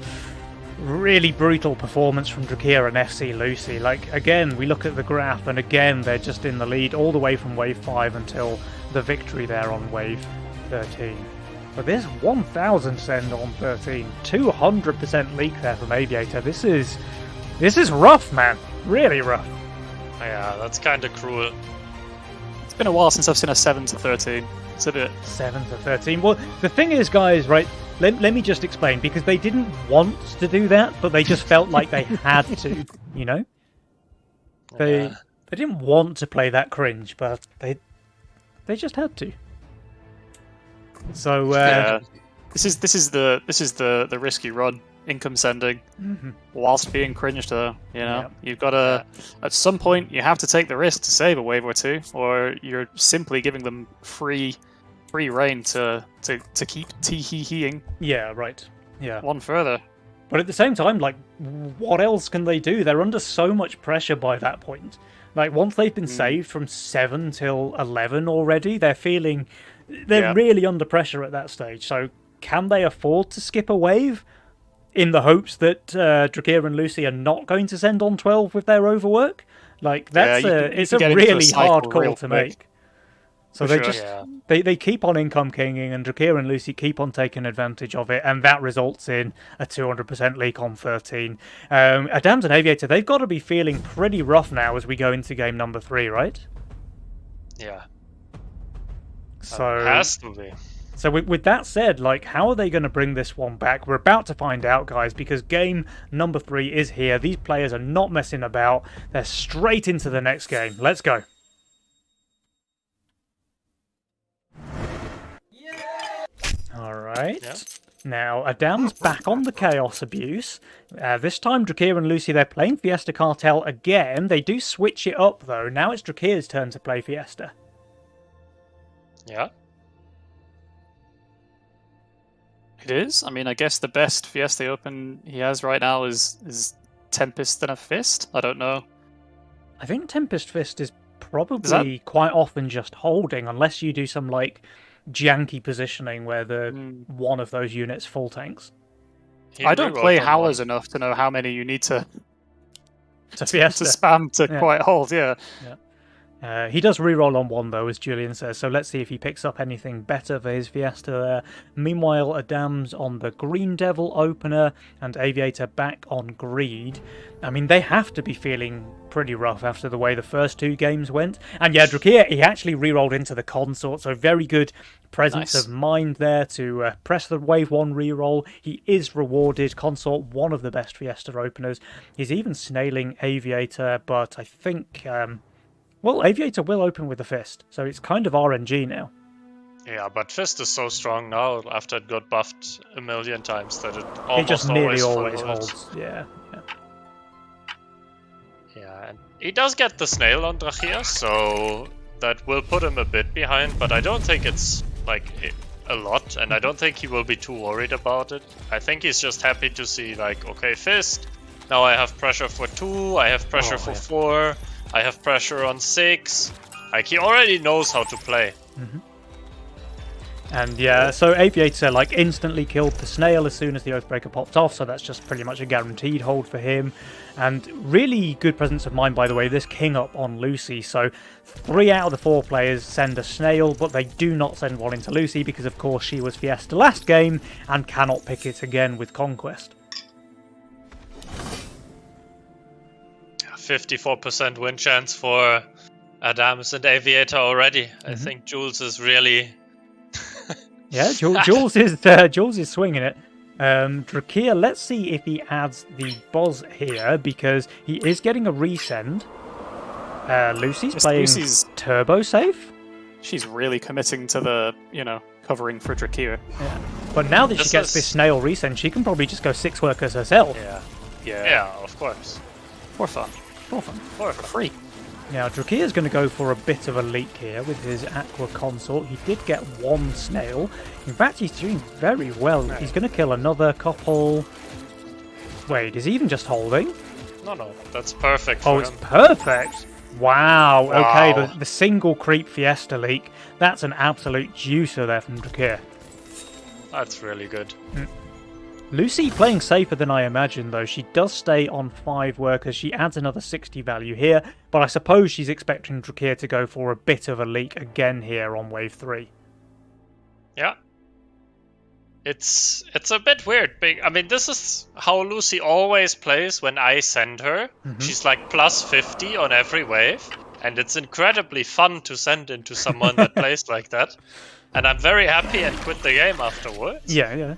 really brutal performance from Drachir and FC Lucy. Like, again, we look at the graph, and again, they're just in the lead all the way from Wave 5 until the victory there on Wave 13. But this 1,000 send on 13, 200% leak there from Aviator. This is rough, man. Really rough. Yeah, that's kind of cruel. It's been a while since I've seen a 7 to 13. It's a bit... 7 to 13. Well, the thing is, guys, right, let me just explain, because they didn't want to do that, but they just felt like they had to, you know? They didn't want to play that cringe, but they just had to. So this is the risky run. Income sending, whilst being cringed though. You know, you've got to at some point you have to take the risk to save a wave or two, or you're simply giving them free reign to keep tee-hee-heeing. Yeah, right. Yeah. One further. But at the same time, like, what else can they do? They're under so much pressure by that point. Like, once they've been saved from 7 till 11 already, they're really under pressure at that stage. So can they afford to skip a wave in the hopes that Drachir and Lucy are not going to send on 12 with their overwork? Like, it's a really hard call to make. So they keep on income kinging, and Drachir and Lucy keep on taking advantage of it, and that results in a 200% leak on 13. Adams and Aviator, they've got to be feeling pretty rough now as we go into game number 3, right? Yeah. So it has to be. So with that said, like, how are they going to bring this one back? We're about to find out, guys, because game number 3 is here. These players are not messing about. They're straight into the next game. Let's go. All right. Yep. Now, Adam's back on the Chaos Abuse. This time, Drachir and Lucy, they're playing Fiesta Cartel again. They do switch it up, though. Now it's Drachir's turn to play Fiesta. Yeah. It is. I mean, I guess the best Fiesta Open he has right now is Tempest and a Fist. I don't know. I think Tempest Fist is probably quite often just holding, unless you do some, like, janky positioning where one of those units full tanks. I don't play Howlers enough to know how many you need to Fiesta. to spam to quite hold. Yeah. He does reroll on 1 though, as Julian says, so let's see if he picks up anything better for his Fiesta there. Meanwhile, Adam's on the Green Devil opener and Aviator back on Greed. I mean, they have to be feeling pretty rough after the way the first 2 games went. And yeah, Drachir, he actually rerolled into the Consort, so very good presence of mind there to press the Wave 1 reroll. He is rewarded. Consort, one of the best Fiesta openers. He's even snailing Aviator, but I think... well, Aviator will open with a Fist, so it's kind of RNG now. Yeah, but Fist is so strong now after it got buffed a million times that it almost just nearly always holds. Yeah. Yeah, and he does get the snail on Drachir, so that will put him a bit behind, but I don't think it's like a lot, and I don't think he will be too worried about it. I think he's just happy to see, like, okay, Fist, now I have pressure for 2, I have pressure for 4, I have pressure on 6. Like, he already knows how to play. And yeah, so Aviator, like, instantly killed the snail as soon as the Oathbreaker popped off, so that's just pretty much a guaranteed hold for him. And really good presence of mind, by the way, this king up on Lucy. So 3 out of the 4 players send a snail, but they do not send one into Lucy because, of course, she was Fiesta last game and cannot pick it again with Conquest. 54% win chance for Adams and Aviator already. I think Jules is really... yeah, Jules is swinging it. Drachir, let's see if he adds the Boz here, because he is getting a resend. Lucy's playing Turbo Safe. She's really committing to the, covering for Drachir. Yeah. But now that she gets this snail resend, she can probably just go 6 workers herself. Yeah, of course. For fun. For free. Now, Drachir's going to go for a bit of a leak here with his Aqua Consort. He did get 1 snail. In fact, he's doing very well. He's going to kill another couple. Wait, is he even just holding? No, that's perfect for him. It's perfect! Wow. Okay, the single creep Fiesta leak. That's an absolute juicer there from Drachir. That's really good. Lucy playing safer than I imagined, though. She does stay on 5 workers. She adds another 60 value here, but I suppose she's expecting Drachir to go for a bit of a leak again here on wave 3. Yeah. It's a bit weird. I mean, this is how Lucy always plays when I send her. She's like plus 50 on every wave, and it's incredibly fun to send into someone that plays like that. And I'm very happy and quit the game afterwards. Yeah.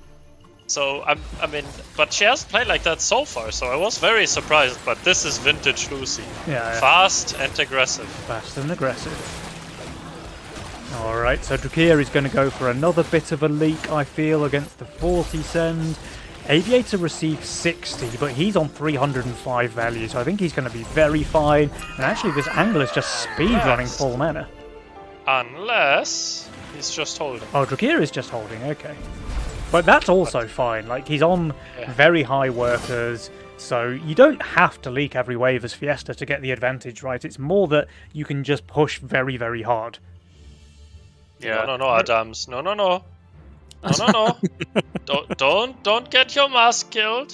So, I mean, but she hasn't played like that so far, so I was very surprised, but this is vintage Lucy. Yeah. Fast and aggressive. Fast and aggressive. Alright, so Drachir is going to go for another bit of a leak, I feel, against the 40 send. Aviator receives 60, but he's on 305 value, so I think he's going to be very fine. And actually, this angler's just speedrunning full mana. Unless he's just holding. Oh, Drachir is just holding, okay. But that's also fine. Like, he's on very high workers, so you don't have to leak every wave as Fiesta to get the advantage, right? It's more that you can just push very, very hard. Yeah. No, Adams. No. Don't get your mask killed.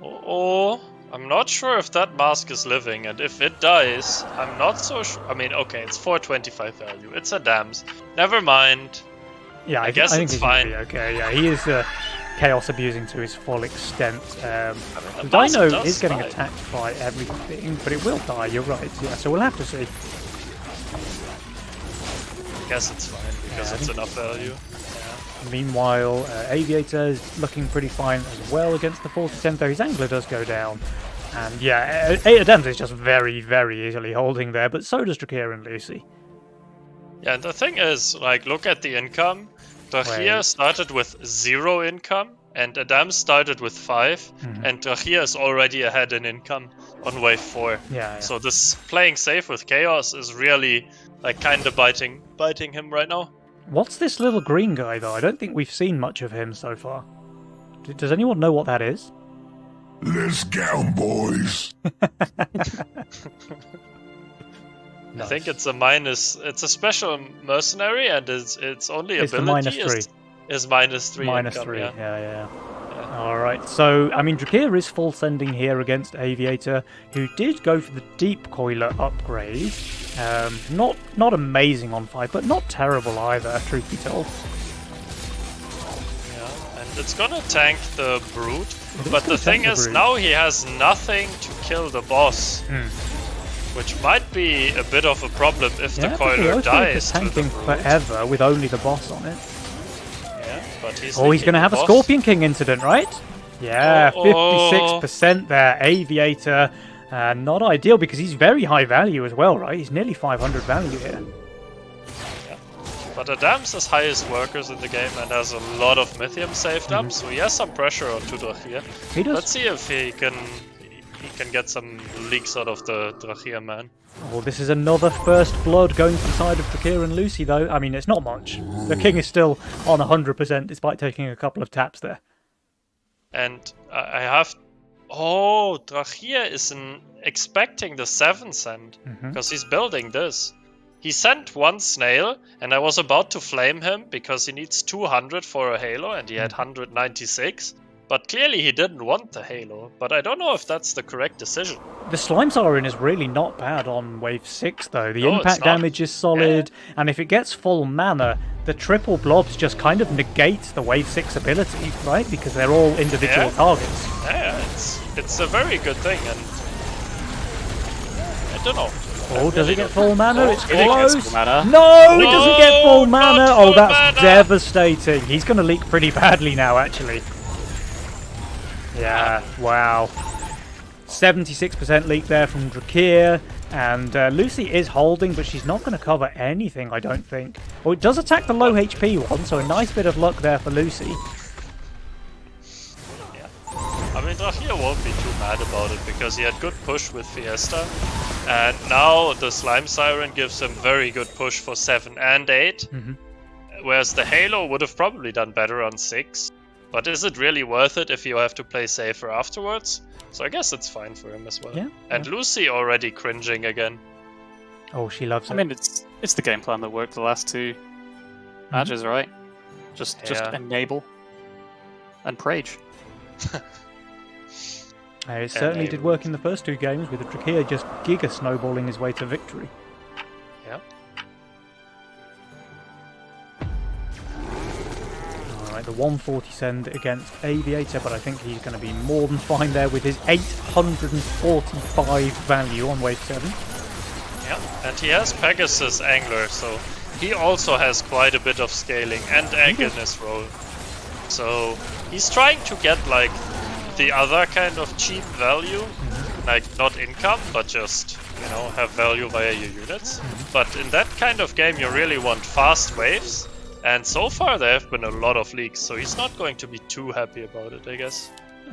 I'm not sure if that mask is living, and if it dies, I'm not so sure. I mean, okay, it's 425 value. It's Adams. Never mind. Yeah, I guess think it's fine. Okay, yeah, he is chaos abusing to his full extent. The Dino is getting attacked by everything, but it will die, you're right. Yeah, so we'll have to see. I guess it's fine, because it's enough value. Yeah. Meanwhile, Aviator is looking pretty fine as well against the 40-10, though his angler does go down. And yeah, Adams is just very, very easily holding there, but so does Drachir and Lucy. Yeah, and the thing is, like, look at the income. Drachir started with 0 income, and Adams started with 5, and Drachir is already ahead in income on wave 4. Yeah. So this playing safe with chaos is really, like, kind of biting him right now. What's this little green guy, though? I don't think we've seen much of him so far. Does anyone know what that is? Let's get 'em, boys. Nice. I think it's a special mercenary, and its only it's ability -3. is -3. -3, yeah. Alright, so, I mean, Drachir is full sending here against Aviator, who did go for the Deep Coiler upgrade. Not amazing on 5, but not terrible either, truth be told. Yeah, and it's gonna tank the Brute, but the thing is, now he has nothing to kill the boss. Which might be a bit of a problem if the coiler dies. Tanking forever with only the boss on it. Yeah, but he's going to have a Scorpion King incident, right? Yeah, 56% there. Aviator, not ideal because he's very high value as well, right? He's nearly 500 value here. Yeah. But Adams is highest workers in the game and has a lot of mythium saved up, so he has some pressure on Drachir. He does. Let's see if he can get some leaks out of the Drachir man. Oh, this is another first blood going to the side of Drachir and Lucy, though. I mean, it's not much. The king is still on 100% despite taking a couple of taps there. And I have... Oh, Drachir is expecting the 7 send, because he's building this. He sent 1 snail, and I was about to flame him, because he needs 200 for a halo, and he had 196. But clearly he didn't want the halo, but I don't know if that's the correct decision. The Slime Siren is really not bad on wave 6 though. The impact damage is solid, and if it gets full mana, the triple blobs just kind of negate the wave 6 ability, right? Because they're all individual targets. Yeah, it's a very good thing, and I don't know. Oh, does it get full mana? It's close. Mana. No, it doesn't get full mana. Oh, that's devastating. He's going to leak pretty badly now, actually. Yeah, wow. 76% leak there from Drachir, and Lucy is holding, but she's not going to cover anything, I don't think. Oh, it does attack the low HP one, so a nice bit of luck there for Lucy. Yeah. I mean, Drachir won't be too mad about it, because he had good push with Fiesta, and now the Slime Siren gives him very good push for 7 and 8, whereas the Halo would have probably done better on 6. But is it really worth it if you have to play safer afterwards? So I guess it's fine for him as well. Yeah. And Lucy already cringing again. Oh, she loves it. I mean, it's the game plan that worked the last 2 matches, right? Just enable. and Prage. It certainly did work in the first 2 games, with the Drachir just giga snowballing his way to victory. Yep. Alright, the 140 send against Aviator, but I think he's going to be more than fine there with his 845 value on wave 7. Yeah, and he has Pegasus Angler, so he also has quite a bit of scaling and egg in his role. So he's trying to get like the other kind of cheap value, like not income, but just, you know, have value via your units. But in that kind of game you really want fast waves, and so far there have been a lot of leaks, so he's not going to be too happy about it, I guess.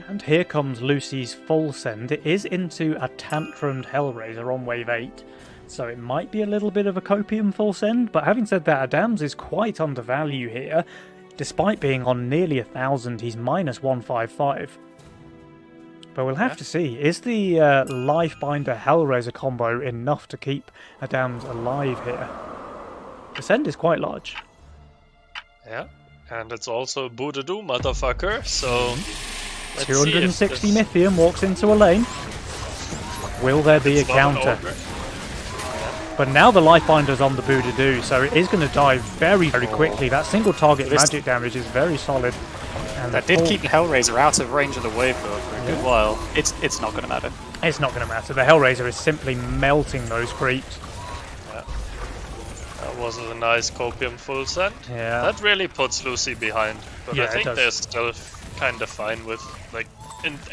And here comes Lucy's full send. It is into a tantrumed Hellraiser on wave 8, so it might be a little bit of a copium full send, but having said that, Adams is quite undervalued here. Despite being on nearly 1,000, he's minus 155. But we'll have to see. Is the Lifebinder Hellraiser combo enough to keep Adams alive here? The send is quite large. Yeah, and it's also Boodadoo, motherfucker, so... 260 mythium walks into a lane. Will there be a counter? But now the Lifebinder's on the Boodadoo, so it is going to die very, very quickly. That single target magic damage is very solid. And that did keep the Hellraiser out of range of the wave though for a good while. It's not going to matter. It's not going to matter. The Hellraiser is simply melting those creeps. Yeah. That was a nice copium full send. Yeah. That really puts Lucy behind. But I think they're still kind of fine with, like,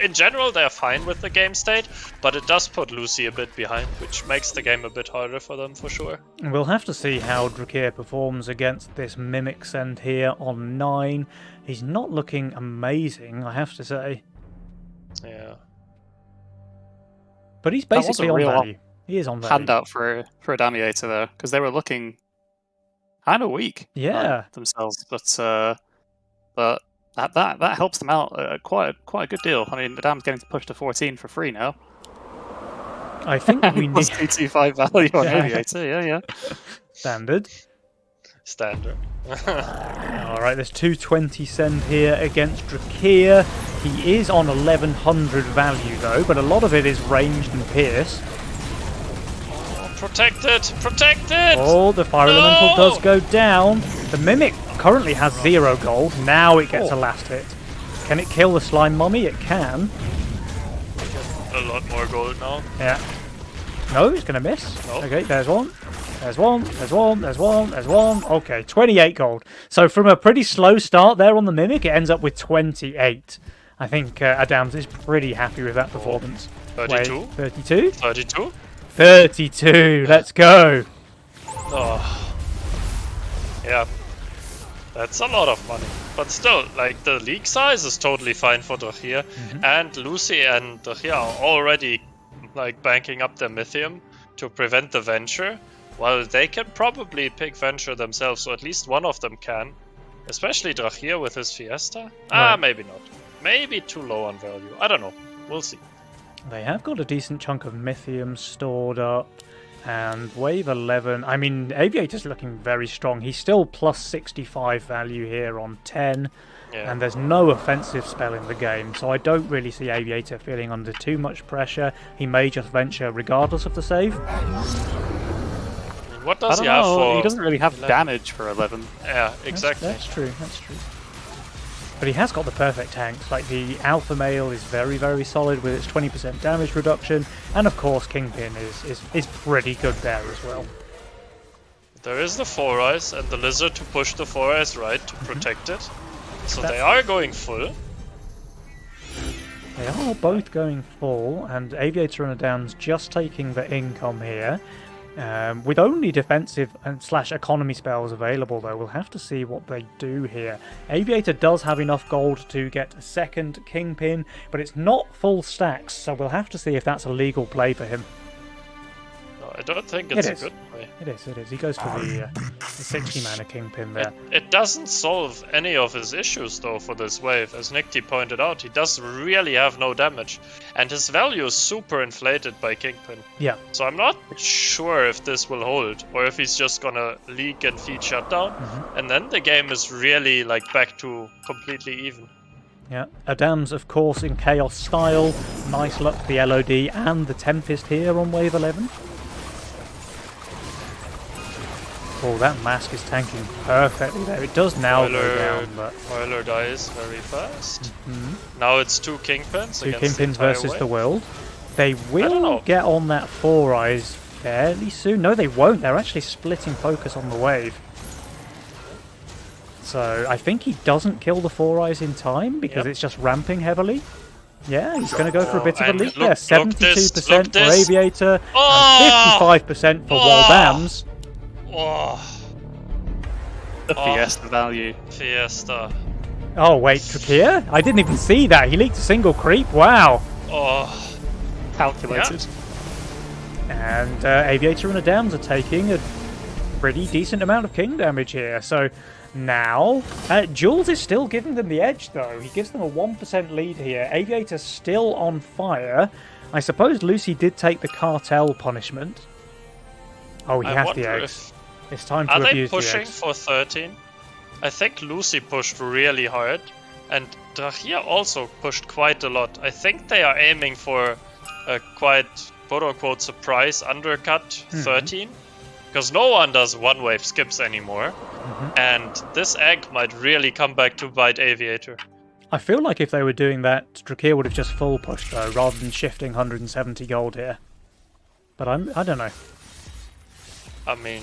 in general they're fine with the game state, but it does put Lucy a bit behind, which makes the game a bit harder for them for sure. We'll have to see how Drachir performs against this Mimic send here on 9. He's not looking amazing, I have to say. Yeah. But he's basically on value. He is on value. Handout for Adamiator there, because they were looking kind of weak themselves, but that helps them out quite a good deal. I mean, Adam's getting to push to 14 for free now. I think we need 225 value on Aviator. Yeah. Standard. Alright, there's 220 send here against Drachir. He is on 1100 value though, but a lot of it is ranged and pierce. Protect it! Oh, the Fire Elemental does go down. The Mimic currently has 0 gold. Now it gets a last hit. Can it kill the Slime Mummy? It can. A lot more gold now. Yeah. No, it's going to miss. Nope. Okay, there's one. There's one. Okay, 28 gold. So from a pretty slow start there on the Mimic, it ends up with 28. I think Adams is pretty happy with that performance. 32? Wait, 32? 32? 32, let's go. Oh. Yeah. That's a lot of money. But still, like, the league size is totally fine for Drachir. And Lucy and Drachir are already, like, banking up their mythium to prevent the Venture. While they can probably pick Venture themselves, so at least one of them can. Especially Drachir with his Fiesta. Ah, maybe not. Maybe too low on value. I don't know. We'll see. They have got a decent chunk of mythium stored up. And wave 11, I mean, Aviator's looking very strong. He's still plus 65 value here on 10. Yeah. And there's no offensive spell in the game, so I don't really see Aviator feeling under too much pressure. He may just venture regardless of the save. What does he have for... He doesn't really have damage for 11. Yeah, exactly. That's true. But he has got the perfect tanks. Like, the Alpha Male is very, very solid with its 20% damage reduction. And of course, Kingpin is pretty good there as well. There is the 4 Eyes and the Lizard to push the 4 Eyes right to protect it. So they are going full. They are both going full, and Aviator and Adams just taking the income here. With only defensive and / economy spells available though, we'll have to see what they do here. Aviator does have enough gold to get a second Kingpin, but it's not full stacks, so we'll have to see if that's a legal play for him. No, I don't think it's a good play. It is. He goes for the 60 mana Kingpin there. It doesn't solve any of his issues though for this wave. As Nyctea pointed out, he does really have no damage. And his value is super inflated by Kingpin. Yeah. So I'm not sure if this will hold, or if he's just gonna leak and feed shutdown. And then the game is really like back to completely even. Yeah, Adams, of course, in Chaos style. Nice luck for the LOD and the Tempest here on wave 11. Oh, that mask is tanking perfectly there. It does now go down, but... Spoiler dies very fast. Now it's 2 Kingpins Two against Kingpins versus wave. the world. They will get on that 4 Eyes fairly soon. No, they won't. They're actually splitting focus on the wave. So I think he doesn't kill the 4 Eyes in time because it's just ramping heavily. Yeah, he's going to go for a bit of a leap there. 72% for Aviator and 55% for Waldams. The Fiesta value. Fiesta. Oh, wait, Drachir? I didn't even see that. He leaked a single creep. Wow. Oh. Calculated. Yeah. And Aviator and Adams are taking a pretty decent amount of king damage here. So now, Jules is still giving them the edge, though. He gives them a 1% lead here. Aviator's still on fire. I suppose Lucy did take the cartel punishment. Oh, he has the eggs. It's time to abuse the eggs. Are they pushing for 13? I think Lucy pushed really hard, and Drachir also pushed quite a lot. I think they are aiming for a quite, quote-unquote, surprise undercut 13, because no one does one-wave skips anymore, and this egg might really come back to bite Aviator. I feel like if they were doing that, Drachir would have just full pushed, though, rather than shifting 170 gold here. But I don't know. I mean,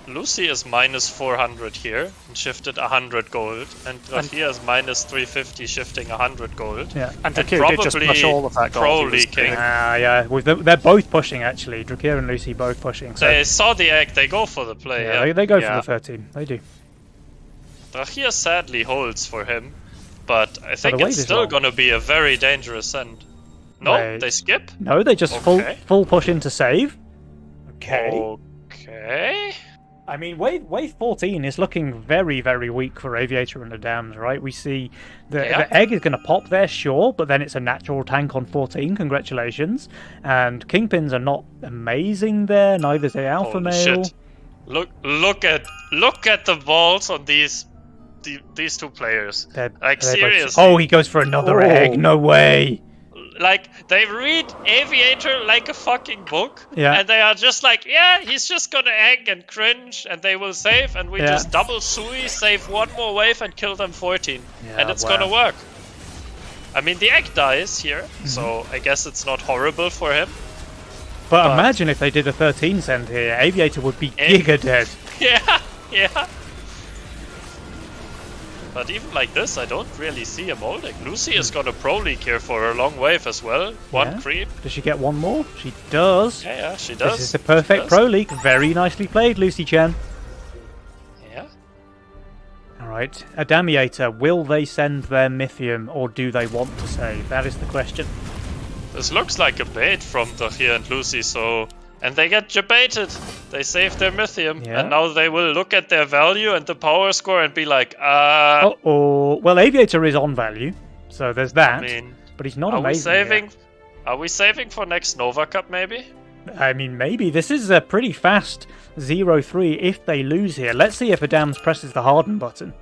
Lucy is minus 400 here and shifted 100 gold, and Drachir is minus 350 shifting 100 gold. Yeah, and Drachir did just push all of that gold. Pro leaking. Yeah, they're both pushing actually. Drachir and Lucy both pushing. So they saw the egg. They go for the play. Yeah, they go for the 13. They do. Drachir sadly holds for him, but I think it's still going to be a very dangerous end. No, they skip. No, they just full push into save. Okay. I mean, wave 14 is looking very, very weak for Aviator and Adams, right? We see the egg is going to pop there, sure, but then it's a natural tank on 14. Congratulations. And Kingpins are not amazing there. Neither's the Alpha Male. Shit. Look at the balls on these two players. Like seriously. Oh, he goes for another egg. No way. Like, they read Aviator like a fucking book, and they are just like, yeah, he's just gonna egg and cringe, and they will save, and we just double Sui, save one more wave, and kill them 14. And it's gonna work. I mean, the egg dies here, so I guess it's not horrible for him. But imagine if they did a 13 send here, Aviator would be giga dead. Yeah. But even like this, I don't really see him holding. Lucy is gonna pro leak here for a long wave as well. One creep. Does she get one more? She does. Yeah, she does. This is the perfect pro leak. Very nicely played, Lucy-chan. Yeah. Alright, Adamiator, will they send their mythium or do they want to save? That is the question. This looks like a bait from Drachir and Lucy, so... And they get jebaited. They save their mythium, and now they will look at their value and the power score and be like, Uh-oh. Well, Aviator is on value, so there's that. I mean, but he's not amazing. Are we saving for next Nova Cup, maybe? I mean, maybe. This is a pretty fast 0-3 if they lose here. Let's see if Adams presses the harden button.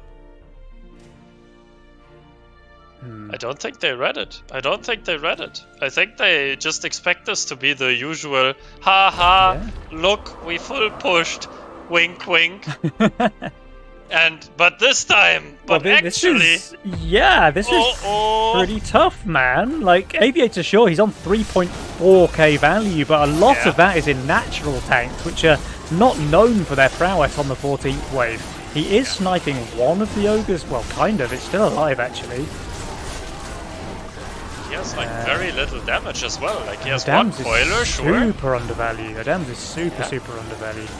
I don't think they read it. I think they just expect us to be the usual, look, we full pushed, wink wink. But this time, this is pretty tough, man. Like, Aviator, sure, he's on 3.4k value, but a lot of that is in natural tanks, which are not known for their prowess on the 14th wave. He is sniping one of the ogres, well, kind of, it's still alive, actually. He has like very little damage as well. Like he has one spoiler, super undervalued. Adams is super undervalued.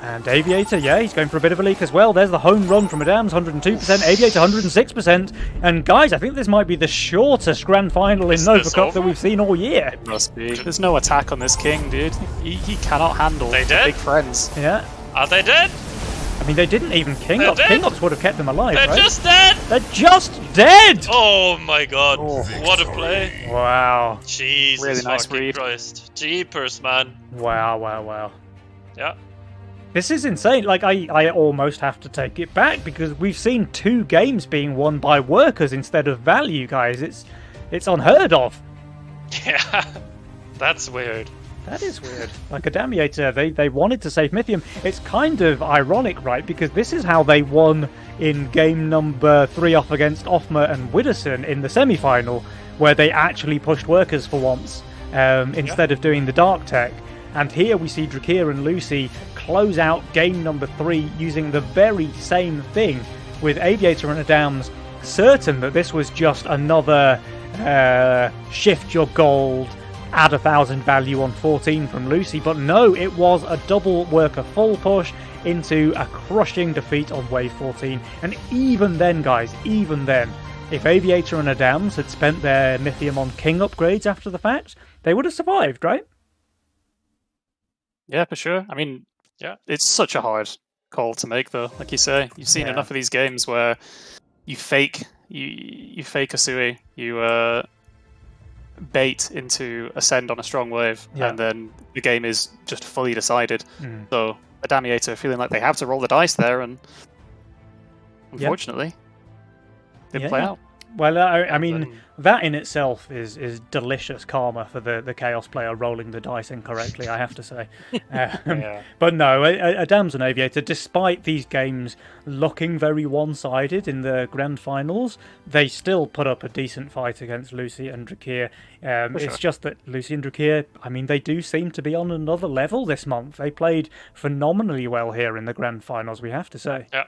And Aviator, he's going for a bit of a leak as well. There's the home run from Adams, 102%. Aviator, 106%. And guys, I think this might be the shortest grand final in Nova Cup that we've seen all year. It must be. There's no attack on this king, dude. He cannot handle the big friends. Yeah. Are they dead? I mean, they didn't even King Ops. King Ops would have kept them alive, They're just dead! They're just dead! Oh my god. What a play. Wow. Jesus really nice fucking read. Christ. Jeepers, man. Wow. Yeah. This is insane. Like, I almost have to take it back because we've seen 2 games being won by workers instead of value, guys. It's unheard of. Yeah, that's weird. That is weird. Like Adamiator, they wanted to save mythium. It's kind of ironic, right? Because this is how they won in game number 3 off against Offmer and Widdowson in the semi-final, where they actually pushed workers for once instead of doing the dark tech. And here we see Drachir and Lucy close out game number 3 using the very same thing, with Aviator and Adams certain that this was just another shift your gold, add 1,000 value on 14 from Lucy. But no, it was a double worker full push into a crushing defeat on wave 14. And even then, guys, even then, if Aviator and Adams had spent their mythium on king upgrades after the fact, they would have survived, right? Yeah, for sure. I mean, yeah, it's such a hard call to make, though. Like you say, you've seen enough of these games where you fake a Sui, you bait into ascend on a strong wave, and then the game is just fully decided. So Adamiator feeling like they have to roll the dice there, and unfortunately, didn't play out. Well, I mean, that in itself is delicious karma for the Chaos player rolling the dice incorrectly, I have to say. But no, Adams and Aviator, despite these games looking very one-sided in the grand finals, they still put up a decent fight against Lucy and Drachir. It's just that Lucy and Drachir, I mean, they do seem to be on another level this month. They played phenomenally well here in the grand finals, we have to say. Yeah.